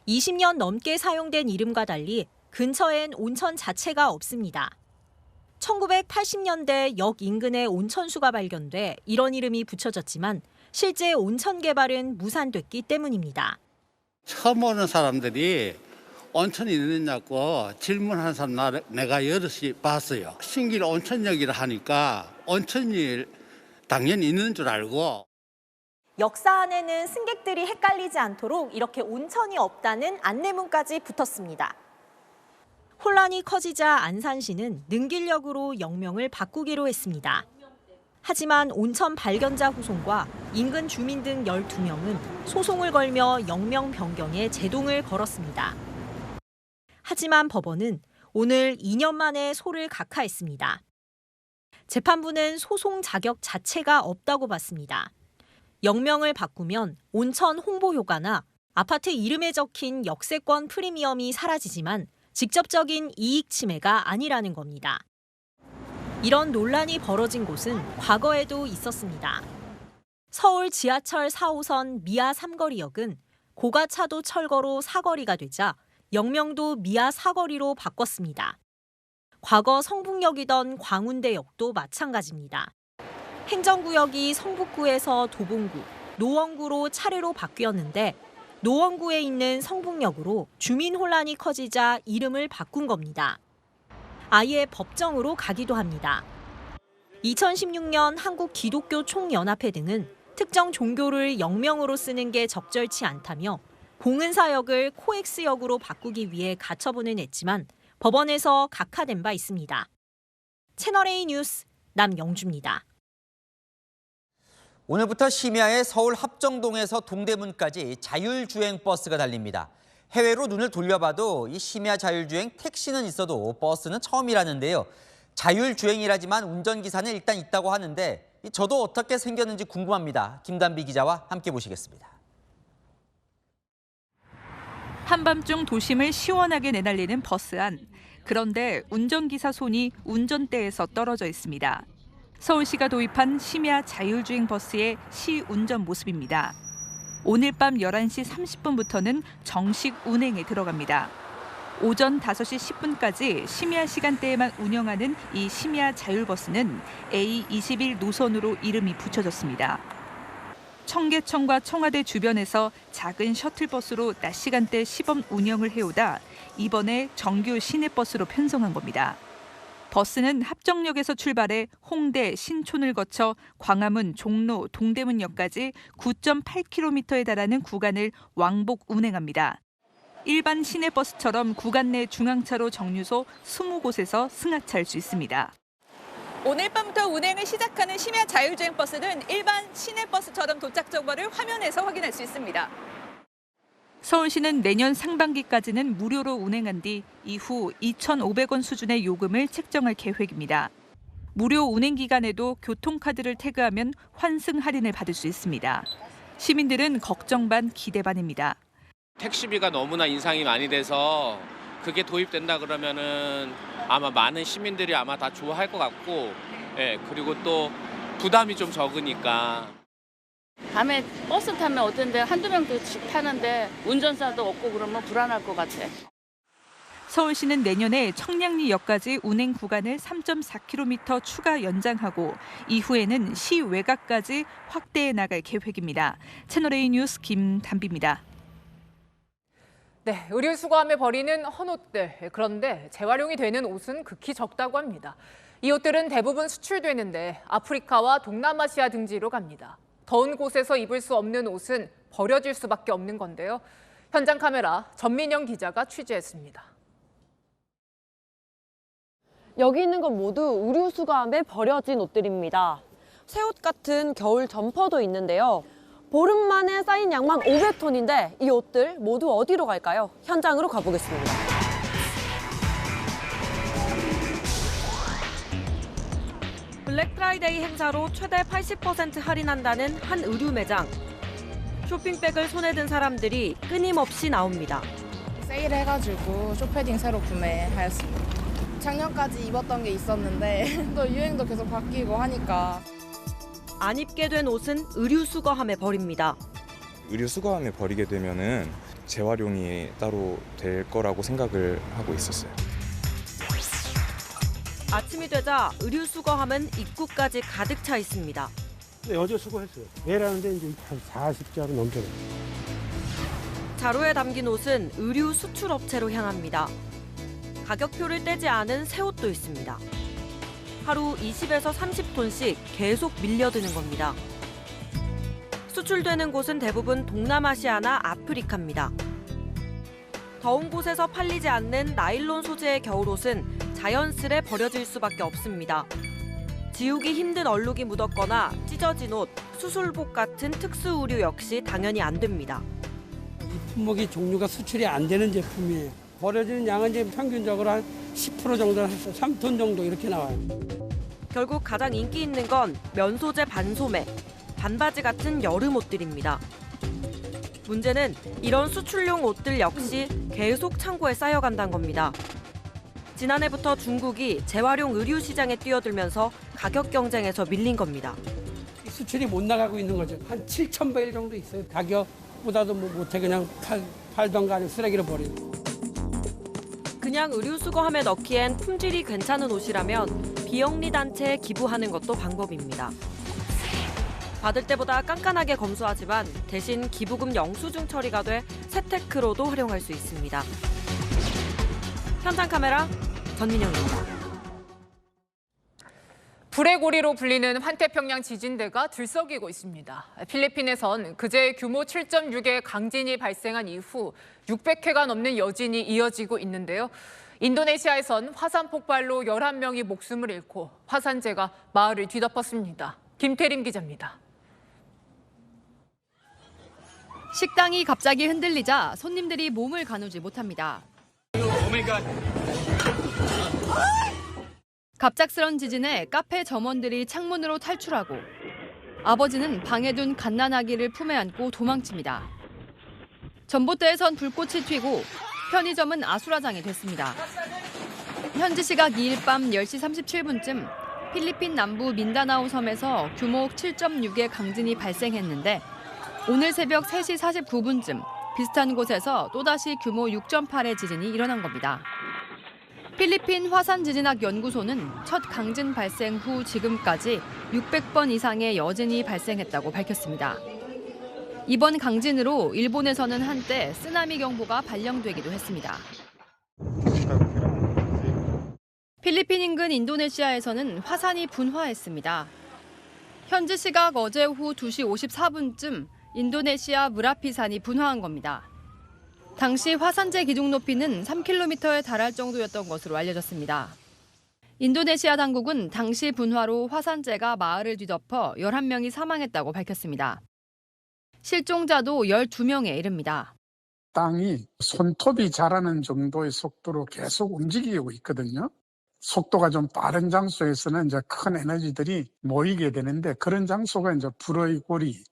20년 넘게 사용된 이름과 달리 근처엔 온천 자체가 없습니다. 1980년대 역 인근에 온천수가 발견돼 이런 이름이 붙여졌지만 실제 온천 개발은 무산됐기 때문입니다. 처음 오는 사람들이 온천이 있느냐고 질문하는 사람 내가 여럿이 봤어요. 신길 온천역이라 하니까 온천이 당연히 있는 줄 알고. 역사 안에는 승객들이 헷갈리지 않도록 이렇게 온천이 없다는 안내문까지 붙었습니다. 혼란이 커지자 안산시는 능길역으로 역명을 바꾸기로 했습니다. 하지만 온천 발견자 후손과 인근 주민 등 12명은 소송을 걸며 역명 변경에 제동을 걸었습니다. 하지만 법원은 오늘 2년 만에 소를 각하했습니다. 재판부는 소송 자격 자체가 없다고 봤습니다. 역명을 바꾸면 온천 홍보 효과나 아파트 이름에 적힌 역세권 프리미엄이 사라지지만 직접적인 이익 침해가 아니라는 겁니다. 이런 논란이 벌어진 곳은 과거에도 있었습니다. 서울 지하철 4호선 미아 삼거리역은 고가차도 철거로 사거리가 되자 역명도 미아 사거리로 바꿨습니다. 과거 성북역이던 광운대역도 마찬가지입니다. 행정구역이 성북구에서 도봉구, 노원구로 차례로 바뀌었는데 노원구에 있는 성북역으로 주민 혼란이 커지자 이름을 바꾼 겁니다. 아예 법정으로 가기도 합니다. 2016년 한국기독교총연합회 등은 특정 종교를 역명으로 쓰는 게 적절치 않다며 공은사역을 코엑스역으로 바꾸기 위해 가처분을 냈지만 법원에서 각하된 바 있습니다. 채널A 뉴스 남영주입니다. 오늘부터 심야에 서울 합정동에서 동대문까지 자율주행 버스가 달립니다. 해외로 눈을 돌려봐도 이 심야 자율주행 택시는 있어도 버스는 처음이라는데요. 자율주행이라지만 운전기사는 일단 있다고 하는데 저도 어떻게 생겼는지 궁금합니다. 김단비 기자와 함께 보시겠습니다. 한밤중 도심을 시원하게 내달리는 버스 안. 그런데 운전기사 손이 운전대에서 떨어져 있습니다. 서울시가 도입한 심야 자율주행 버스의 시운전 모습입니다. 오늘 밤 11시 30분부터는 정식 운행에 들어갑니다. 오전 5시 10분까지 심야 시간대에만 운영하는 이 심야 자율버스는 A21 노선으로 이름이 붙여졌습니다. 청계천과 청와대 주변에서 작은 셔틀버스로 낮 시간대 시범 운영을 해오다 이번에 정규 시내버스로 편성한 겁니다. 버스는 합정역에서 출발해 홍대, 신촌을 거쳐 광화문, 종로, 동대문역까지 9.8km에 달하는 구간을 왕복 운행합니다. 일반 시내버스처럼 구간 내 중앙차로 정류소 20곳에서 승하차할 수 있습니다. 오늘 밤부터 운행을 시작하는 심야 자율주행 버스는 일반 시내버스처럼 도착 정보를 화면에서 확인할 수 있습니다. 서울시는 내년 상반기까지는 무료로 운행한 뒤 이후 2,500원 수준의 요금을 책정할 계획입니다. 무료 운행 기간에도 교통카드를 태그하면 환승 할인을 받을 수 있습니다. 시민들은 걱정 반 기대 반입니다. 택시비가 너무나 인상이 많이 돼서 그게 도입된다 그러면은 아마 많은 시민들이 아마 다 좋아할 것 같고, 예, 그리고 또 부담이 좀 적으니까. 밤에 버스 타면 어떤데 한두 명씩 타는데 운전사도 없고 그러면 불안할 것 같아. 서울시는 내년에 청량리역까지 운행 구간을 3.4km 추가 연장하고 이후에는 시 외곽까지 확대해 나갈 계획입니다. 채널A 뉴스 김단비입니다. 네, 의류 수거함에 버리는 헌옷들. 그런데 재활용이 되는 옷은 극히 적다고 합니다. 이 옷들은 대부분 수출되는데 아프리카와 동남아시아 등지로 갑니다. 더운 곳에서 입을 수 없는 옷은 버려질 수밖에 없는 건데요. 현장 카메라 전민영 기자가 취재했습니다. 여기 있는 건 모두 의류 수거함에 버려진 옷들입니다. 새 옷 같은 겨울 점퍼도 있는데요. 보름 만에 쌓인 양만 500톤인데 이 옷들 모두 어디로 갈까요? 현장으로 가보겠습니다. 블랙 프라이데이 행사로 최대 80% 할인한다는 한 의류 매장. 쇼핑백을 손에 든 사람들이 끊임없이 나옵니다. 세일해가지고 쇼패딩 새로 구매하였습니다. 작년까지 입었던 게 있었는데 또 유행도 계속 바뀌고 하니까. 안 입게 된 옷은 의류 수거함에 버립니다. 의류 수거함에 버리게 되면은 재활용이 따로 될 거라고 생각을 하고 있었어요. 아침이 되자 의류 수거함은 입구까지 가득 차 있습니다. 네, 어제 수거했어요. 매일하는데 이제 한 40자로 넘쳐요. 자루에 담긴 옷은 의류 수출 업체로 향합니다. 가격표를 떼지 않은 새 옷도 있습니다. 하루 20에서 30톤씩 계속 밀려드는 겁니다. 수출되는 곳은 대부분 동남아시아나 아프리카입니다. 더운 곳에서 팔리지 않는 나일론 소재의 겨울옷은 자연스레 버려질 수밖에 없습니다. 지우기 힘든 얼룩이 묻었거나 찢어진 옷, 수술복 같은 특수 의류 역시 당연히 안 됩니다. 이 품목이 종류가 수출이 안 되는 제품이에요. 버려지는 양은 이제 평균적으로 한 10% 정도, 3톤 정도 이렇게 나와요. 결국 가장 인기 있는 건 면소재 반소매, 반바지 같은 여름 옷들입니다. 문제는 이런 수출용 옷들 역시 계속 창고에 쌓여간다는 겁니다. 지난해부터 중국이 재활용 의류 시장에 뛰어들면서 가격 경쟁에서 밀린 겁니다. 수출이 못 나가고 있는 거죠. 한 7,000배일 정도 있어요. 가격보다도 못해 그냥 팔던가 아니면 쓰레기로 버리고. 그냥 의류 수거함에 넣기엔 품질이 괜찮은 옷이라면 비영리 단체에 기부하는 것도 방법입니다. 받을 때보다 깐깐하게 검수하지만 대신 기부금 영수증 처리가 돼 재테크로도 활용할 수 있습니다. 현장 카메라 전민영입니다. 불의 고리로 불리는 환태평양 지진대가 들썩이고 있습니다. 필리핀에선 그제 규모 7.6의 강진이 발생한 이후 600회가 넘는 여진이 이어지고 있는데요. 인도네시아에선 화산 폭발로 11명이 목숨을 잃고 화산재가 마을을 뒤덮었습니다. 김태림 기자입니다. 식당이 갑자기 흔들리자 손님들이 몸을 가누지 못합니다. 갑작스런 지진에 카페 점원들이 창문으로 탈출하고 아버지는 방에 둔 갓난아기를 품에 안고 도망칩니다. 전봇대에선 불꽃이 튀고 편의점은 아수라장이 됐습니다. 현지 시각 2일 밤 10시 37분쯤 필리핀 남부 민다나오 섬에서 규모 7.6의 강진이 발생했는데 오늘 새벽 3시 49분쯤 비슷한 곳에서 또다시 규모 6.8의 지진이 일어난 겁니다. 필리핀 화산지진학 연구소는 첫 강진 발생 후 지금까지 600번 이상의 여진이 발생했다고 밝혔습니다. 이번 강진으로 일본에서는 한때 쓰나미 경보가 발령되기도 했습니다. 필리핀 인근 인도네시아에서는 화산이 분화했습니다. 현지 시각 어제 오후 2시 54분쯤 인도네시아 무라피산이 분화한 겁니다. 당시 화산재 기둥 높이는 3km에 달할 정도였던 것으로 알려졌습니다. 인도네시아 당국은 당시 분화로 화산재가 마을을 뒤덮어 11명이 사망했다고 밝혔습니다. 실종자도 12명에 이릅니다. 땅이 손톱이 자라는 정도의 속도로 계속 움직이고 있거든요. 속도가 좀 빠른 장소에서는 이제 큰 에너지들이 모이게 되는데 그런 장소가 이제 불의 고리.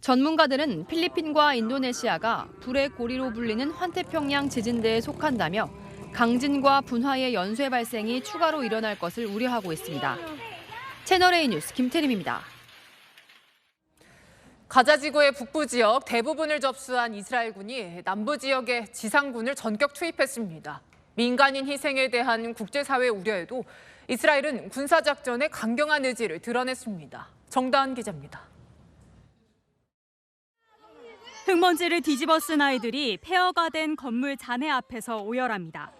전문가들은 필리핀과 인도네시아가 불의 고리로 불리는 환태평양 지진대에 속한다며 강진과 분화의 연쇄 발생이 추가로 일어날 것을 우려하고 있습니다. 채널A 뉴스 김태림입니다. 가자 지구의 북부 지역 대부분을 접수한 이스라엘군이 남부 지역에 지상군을 전격 투입했습니다. 민간인 희생에 대한 국제사회 우려에도 이스라엘은 군사작전에 강경한 의지를 드러냈습니다. 정다은 기자입니다. 흙먼지를 뒤집어 쓴 아이들이 폐허가 된 건물 잔해 앞에서 오열합니다.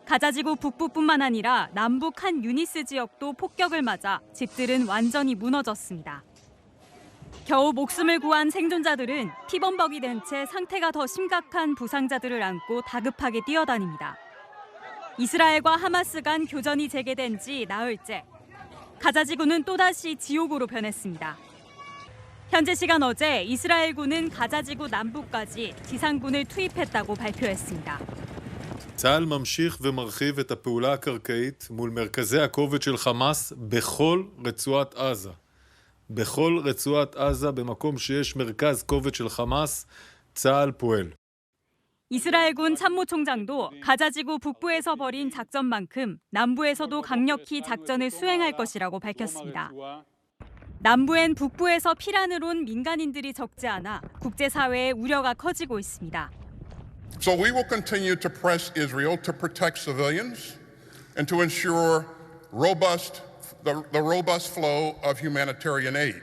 가자지구 북부뿐만 아니라 남북 한 유니스 지역도 폭격을 맞아 집들은 완전히 무너졌습니다. 겨우 목숨을 구한 생존자들은 피범벅이 된 채 상태가 더 심각한 부상자들을 안고 다급하게 뛰어다닙니다. 이스라엘과 하마스 간 교전이 재개된 지 나흘째. 가자지구는 또다시 지옥으로 변했습니다. 현재 시간 어제 이스라엘군은 가자지구 남부까지 지상군을 투입했다고 발표했습니다. צה"ל ממשיך ומרחיב את הפעולה הקרקעית מול מרכזי הכובד של חמאס בכל רצועת עזה. בכל רצועת עזה, במקום שיש מרכז כובד של חמאס, צה"ל פועל. 이스라엘군 참모총장도 가자지구 북부에서 벌인 작전만큼 남부에서도 강력히 작전을 수행할 것이라고 밝혔습니다. 남부엔 북부에서 피란을 온 민간인들이 적지 않아 국제사회의 우려가 커지고 있습니다. So we will continue to press Israel to protect civilians and to ensure the robust flow of humanitarian aid.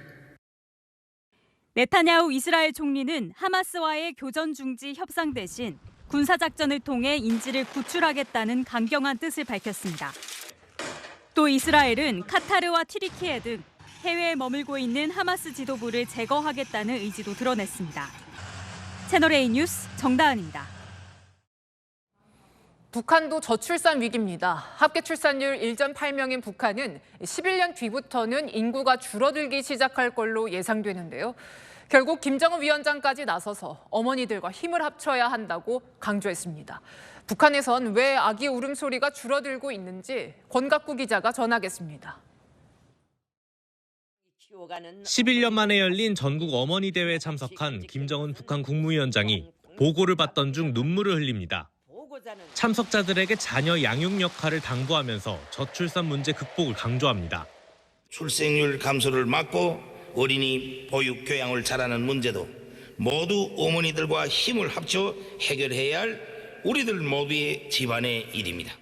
네타냐후 이스라엘 총리는 하마스와의 교전 중지 협상 대신 군사작전을 통해 인질을 구출하겠다는 강경한 뜻을 밝혔습니다. 또 이스라엘은 카타르와 튀르키예 등 해외에 머물고 있는 하마스 지도부를 제거하겠다는 의지도 드러냈습니다. 채널A 뉴스 정다은입니다. 북한도 저출산 위기입니다. 합계 출산율 1.8명인 북한은 11년 뒤부터는 인구가 줄어들기 시작할 걸로 예상되는데요. 결국 김정은 위원장까지 나서서 어머니들과 힘을 합쳐야 한다고 강조했습니다. 북한에선 왜 아기 울음소리가 줄어들고 있는지 권갑구 기자가 전하겠습니다. 11년 만에 열린 전국 어머니 대회에 참석한 김정은 북한 국무위원장이 보고를 받던 중 눈물을 흘립니다. 참석자들에게 자녀 양육 역할을 당부하면서 저출산 문제 극복을 강조합니다. 출생률 감소를 막고 어린이 보육 교양을 잘하는 문제도 모두 어머니들과 힘을 합쳐 해결해야 할 우리들 모두의 집안의 일입니다.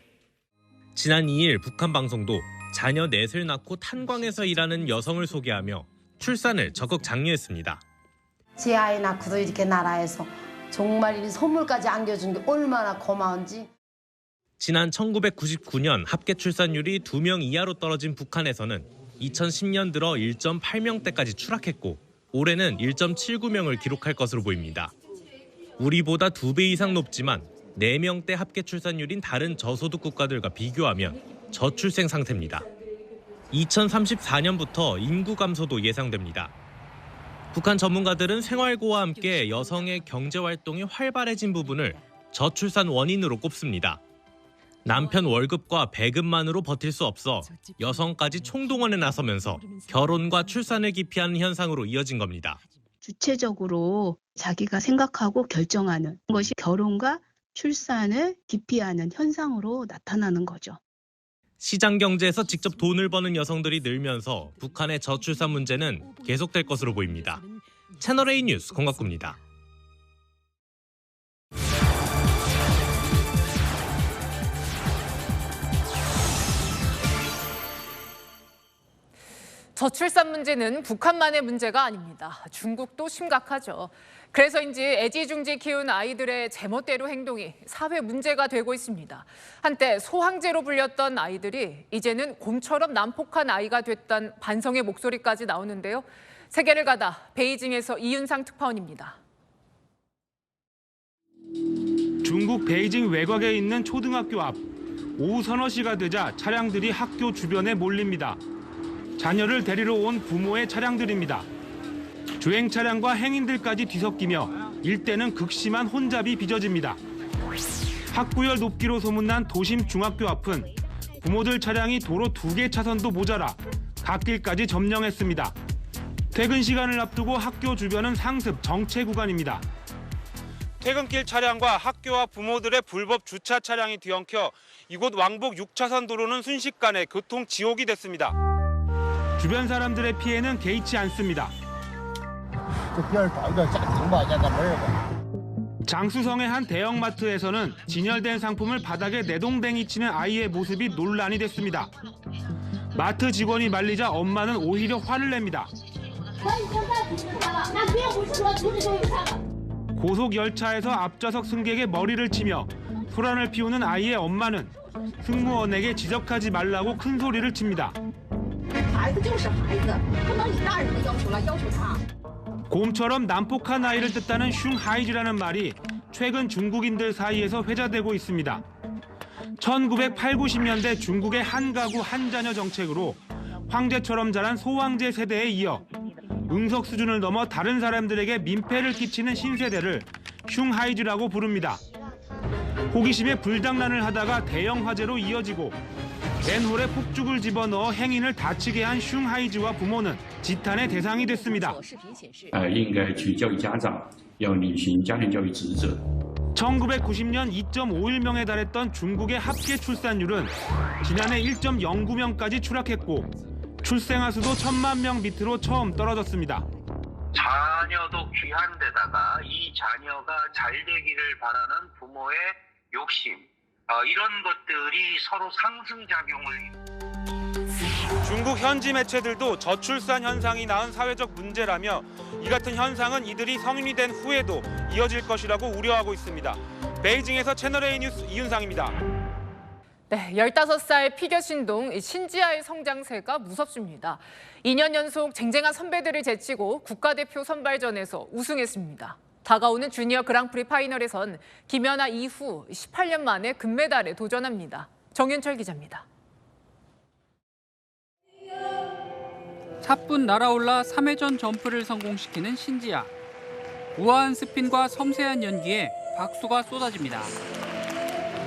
지난 2일 북한 방송도 자녀 넷을 낳고 탄광에서 일하는 여성을 소개하며 출산을 적극 장려했습니다. 제 아이 낳고도 이렇게 나라에서 정말 이 선물까지 안겨준 게 얼마나 고마운지. 지난 1999년 합계 출산율이 2명 이하로 떨어진 북한에서는 2010년 들어 1.8명대까지 추락했고 올해는 1.79명을 기록할 것으로 보입니다. 우리보다 2배 이상 높지만 4명대 합계 출산율인 다른 저소득 국가들과 비교하면 저출생 상태입니다. 2034년부터 인구 감소도 예상됩니다. 북한 전문가들은 생활고와 함께 여성의 경제활동이 활발해진 부분을 저출산 원인으로 꼽습니다. 남편 월급과 배급만으로 버틸 수 없어 여성까지 총동원에 나서면서 결혼과 출산을 기피하는 현상으로 이어진 겁니다. 주체적으로 자기가 생각하고 결정하는 것이 결혼과 출산을 기피하는 현상으로 나타나는 거죠. 시장 경제에서 직접 돈을 버는 여성들이 늘면서 북한의 저출산 문제는 계속될 것으로 보입니다. 채널A 뉴스 권갑구입니다. 저출산 문제는 북한만의 문제가 아닙니다. 중국도 심각하죠. 그래서인지 애지중지 키운 아이들의 제멋대로 행동이 사회 문제가 되고 있습니다. 한때 소황제로 불렸던 아이들이 이제는 곰처럼 난폭한 아이가 됐다는 반성의 목소리까지 나오는데요. 세계를 가다 베이징에서 이윤상 특파원입니다. 중국 베이징 외곽에 있는 초등학교 앞. 오후 서너 시가 되자 차량들이 학교 주변에 몰립니다. 자녀를 데리러 온 부모의 차량들입니다. 주행 차량과 행인들까지 뒤섞이며 일대는 극심한 혼잡이 빚어집니다. 학구열 높기로 소문난 도심 중학교 앞은 부모들 차량이 도로 2개 차선도 모자라 갓길까지 점령했습니다. 퇴근 시간을 앞두고 학교 주변은 상습 정체 구간입니다. 퇴근길 차량과 학교와 부모들의 불법 주차 차량이 뒤엉켜 이곳 왕복 6차선 도로는 순식간에 교통 지옥이 됐습니다. 주변 사람들의 피해는 개의치 않습니다. 장수성의 한 대형마트에서는 진열된 상품을 바닥에 내동댕이 치는 아이의 모습이 논란이 됐습니다. 마트 직원이 말리자 엄마는 오히려 화를 냅니다. 고속열차에서 앞좌석 승객의 머리를 치며 소란을 피우는 아이의 엄마는 승무원에게 지적하지 말라고 큰 소리를 칩니다. 곰처럼 난폭한 아이를 뜻하는 슝하이즈라는 말이 최근 중국인들 사이에서 회자되고 있습니다. 1980, 90년대 중국의 한 가구 한 자녀 정책으로 황제처럼 자란 소황제 세대에 이어 응석 수준을 넘어 다른 사람들에게 민폐를 끼치는 신세대를 슝하이즈라고 부릅니다. 호기심에 불장난을 하다가 대형 화재로 이어지고 맨홀에 폭죽을 집어넣어 행인을 다치게 한 슝하이즈와 부모는 지탄의 대상이 됐습니다. 应该去教育家长，要履行家庭教育职责。 1990년 2.51명에 달했던 중국의 합계 출산율은 지난해 1.09명까지 추락했고 출생아 수도 1000만 명 밑으로 처음 떨어졌습니다. 자녀도 귀한 데다가 이 자녀가 잘 되기를 바라는 부모의 욕심, 이런 것들이 서로 상승작용을. 중국 현지 매체들도 저출산 현상이 낳은 사회적 문제라며 이 같은 현상은 이들이 성인이 된 후에도 이어질 것이라고 우려하고 있습니다. 베이징에서 채널A 뉴스 이윤상입니다. 네, 15살 피겨 신동 신지아의 성장세가 무섭습니다. 2년 연속 쟁쟁한 선배들을 제치고 국가대표 선발전에서 우승했습니다. 다가오는 주니어 그랑프리 파이널에선 김연아 이후 18년 만에 금메달에 도전합니다. 정윤철 기자입니다. 차뿐 날아올라 3회전 점프를 성공시키는 신지아. 우아한 스핀과 섬세한 연기에 박수가 쏟아집니다.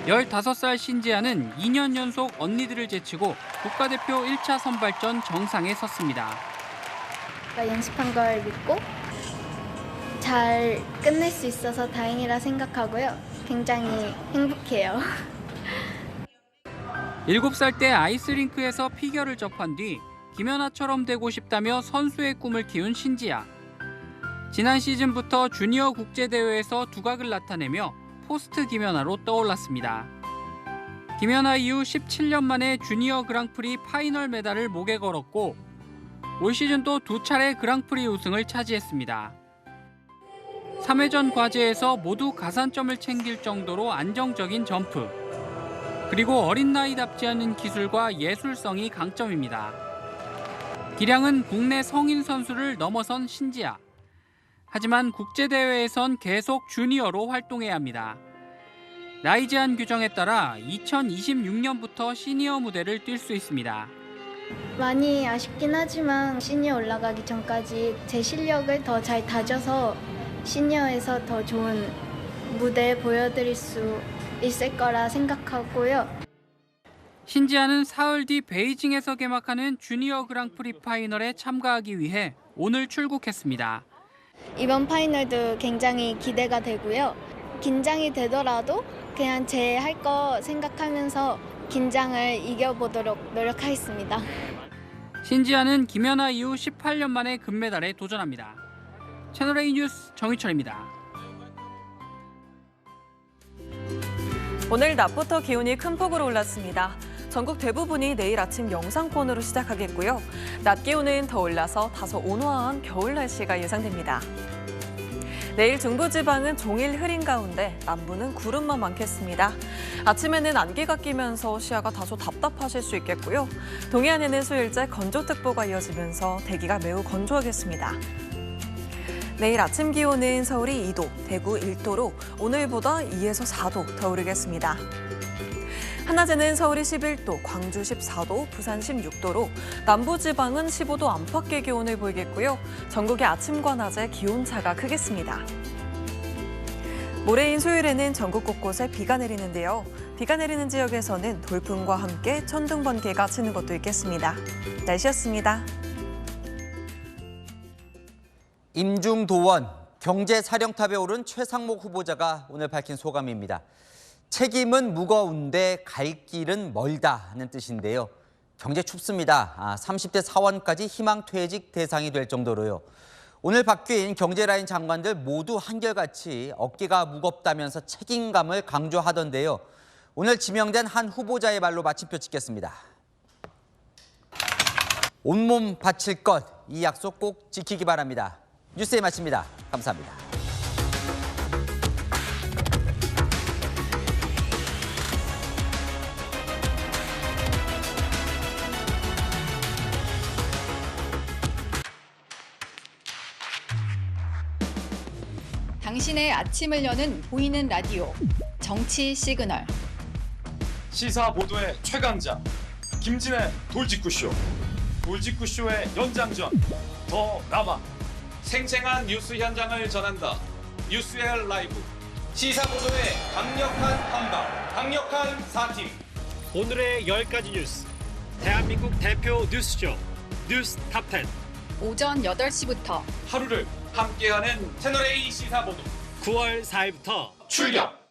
15살 신지아는 2년 연속 언니들을 제치고 국가대표 1차 선발전 정상에 섰습니다. 연습한 걸 믿고 잘 끝낼 수 있어서 다행이라 생각하고요. 굉장히 행복해요. 7살 때 아이스링크에서 피겨를 접한 뒤 김연아처럼 되고 싶다며 선수의 꿈을 키운 신지아. 지난 시즌부터 주니어 국제대회에서 두각을 나타내며 포스트 김연아로 떠올랐습니다. 김연아 이후 17년 만에 주니어 그랑프리 파이널 메달을 목에 걸었고 올 시즌 또 2차례 그랑프리 우승을 차지했습니다. 3회전 과제에서 모두 가산점을 챙길 정도로 안정적인 점프. 그리고 어린 나이답지 않은 기술과 예술성이 강점입니다. 기량은 국내 성인 선수를 넘어선 신지아. 하지만 국제대회에선 계속 주니어로 활동해야 합니다. 나이 제한 규정에 따라 2026년부터 시니어 무대를 뛸 수 있습니다. 많이 아쉽긴 하지만 시니어 올라가기 전까지 제 실력을 더 잘 다져서 시니어에서 더 좋은 무대 보여드릴 수 있을 거라 생각하고요. 신지아는 사흘 뒤 베이징에서 개막하는 주니어 그랑프리 파이널에 참가하기 위해 오늘 출국했습니다. 이번 파이널도 굉장히 기대가 되고요. 긴장이 되더라도 그냥 제 할 거 생각하면서 긴장을 이겨보도록 노력하겠습니다. 신지아는 김연아 이후 18년 만에 금메달에 도전합니다. 채널A 뉴스 정희철입니다. 오늘 낮부터 기온이 큰 폭으로 올랐습니다. 전국 대부분이 내일 아침 영상권으로 시작하겠고요. 낮 기온은 더 올라서 다소 온화한 겨울 날씨가 예상됩니다. 내일 중부지방은 종일 흐린 가운데 남부는 구름만 많겠습니다. 아침에는 안개가 끼면서 시야가 다소 답답하실 수 있겠고요. 동해안에는 수요일째 건조특보가 이어지면서 대기가 매우 건조하겠습니다. 내일 아침 기온은 서울이 2도, 대구 1도로 오늘보다 2에서 4도 더 오르겠습니다. 한낮에는 서울이 11도, 광주 14도, 부산 16도로 남부지방은 15도 안팎의 기온을 보이겠고요. 전국의 아침과 낮에 기온차가 크겠습니다. 모레인 수요일에는 전국 곳곳에 비가 내리는데요. 비가 내리는 지역에서는 돌풍과 함께 천둥, 번개가 치는 곳도 있겠습니다. 날씨였습니다. 임중도원 경제사령탑에 오른 최상목 후보자가 오늘 밝힌 소감입니다. 책임은 무거운데 갈 길은 멀다는 뜻인데요. 경제 춥습니다. 30대 사원까지 희망퇴직 대상이 될 정도로요. 오늘 바뀐 경제라인 장관들 모두 한결같이 어깨가 무겁다면서 책임감을 강조하던데요. 오늘 지명된 한 후보자의 말로 마침표 찍겠습니다. 온몸 바칠 것, 이 약속 꼭 지키기 바랍니다. 뉴스에 마칩니다. 감사합니다. 당신의 아침을 여는 보이는 라디오, 정치 시그널. 시사 보도의 최강자, 김진의 돌직구쇼. 돌직구쇼의 연장전, 더 라바. 생생한 뉴스 현장을 전한다. 뉴스엘 라이브. 시사 보도의 강력한 한방, 강력한 4팀. 오늘의 10가지 뉴스. 대한민국 대표 뉴스쇼 뉴스 탑10. 오전 8시부터 하루를 함께하는 채널A 시사보도 9월 4일부터 출격!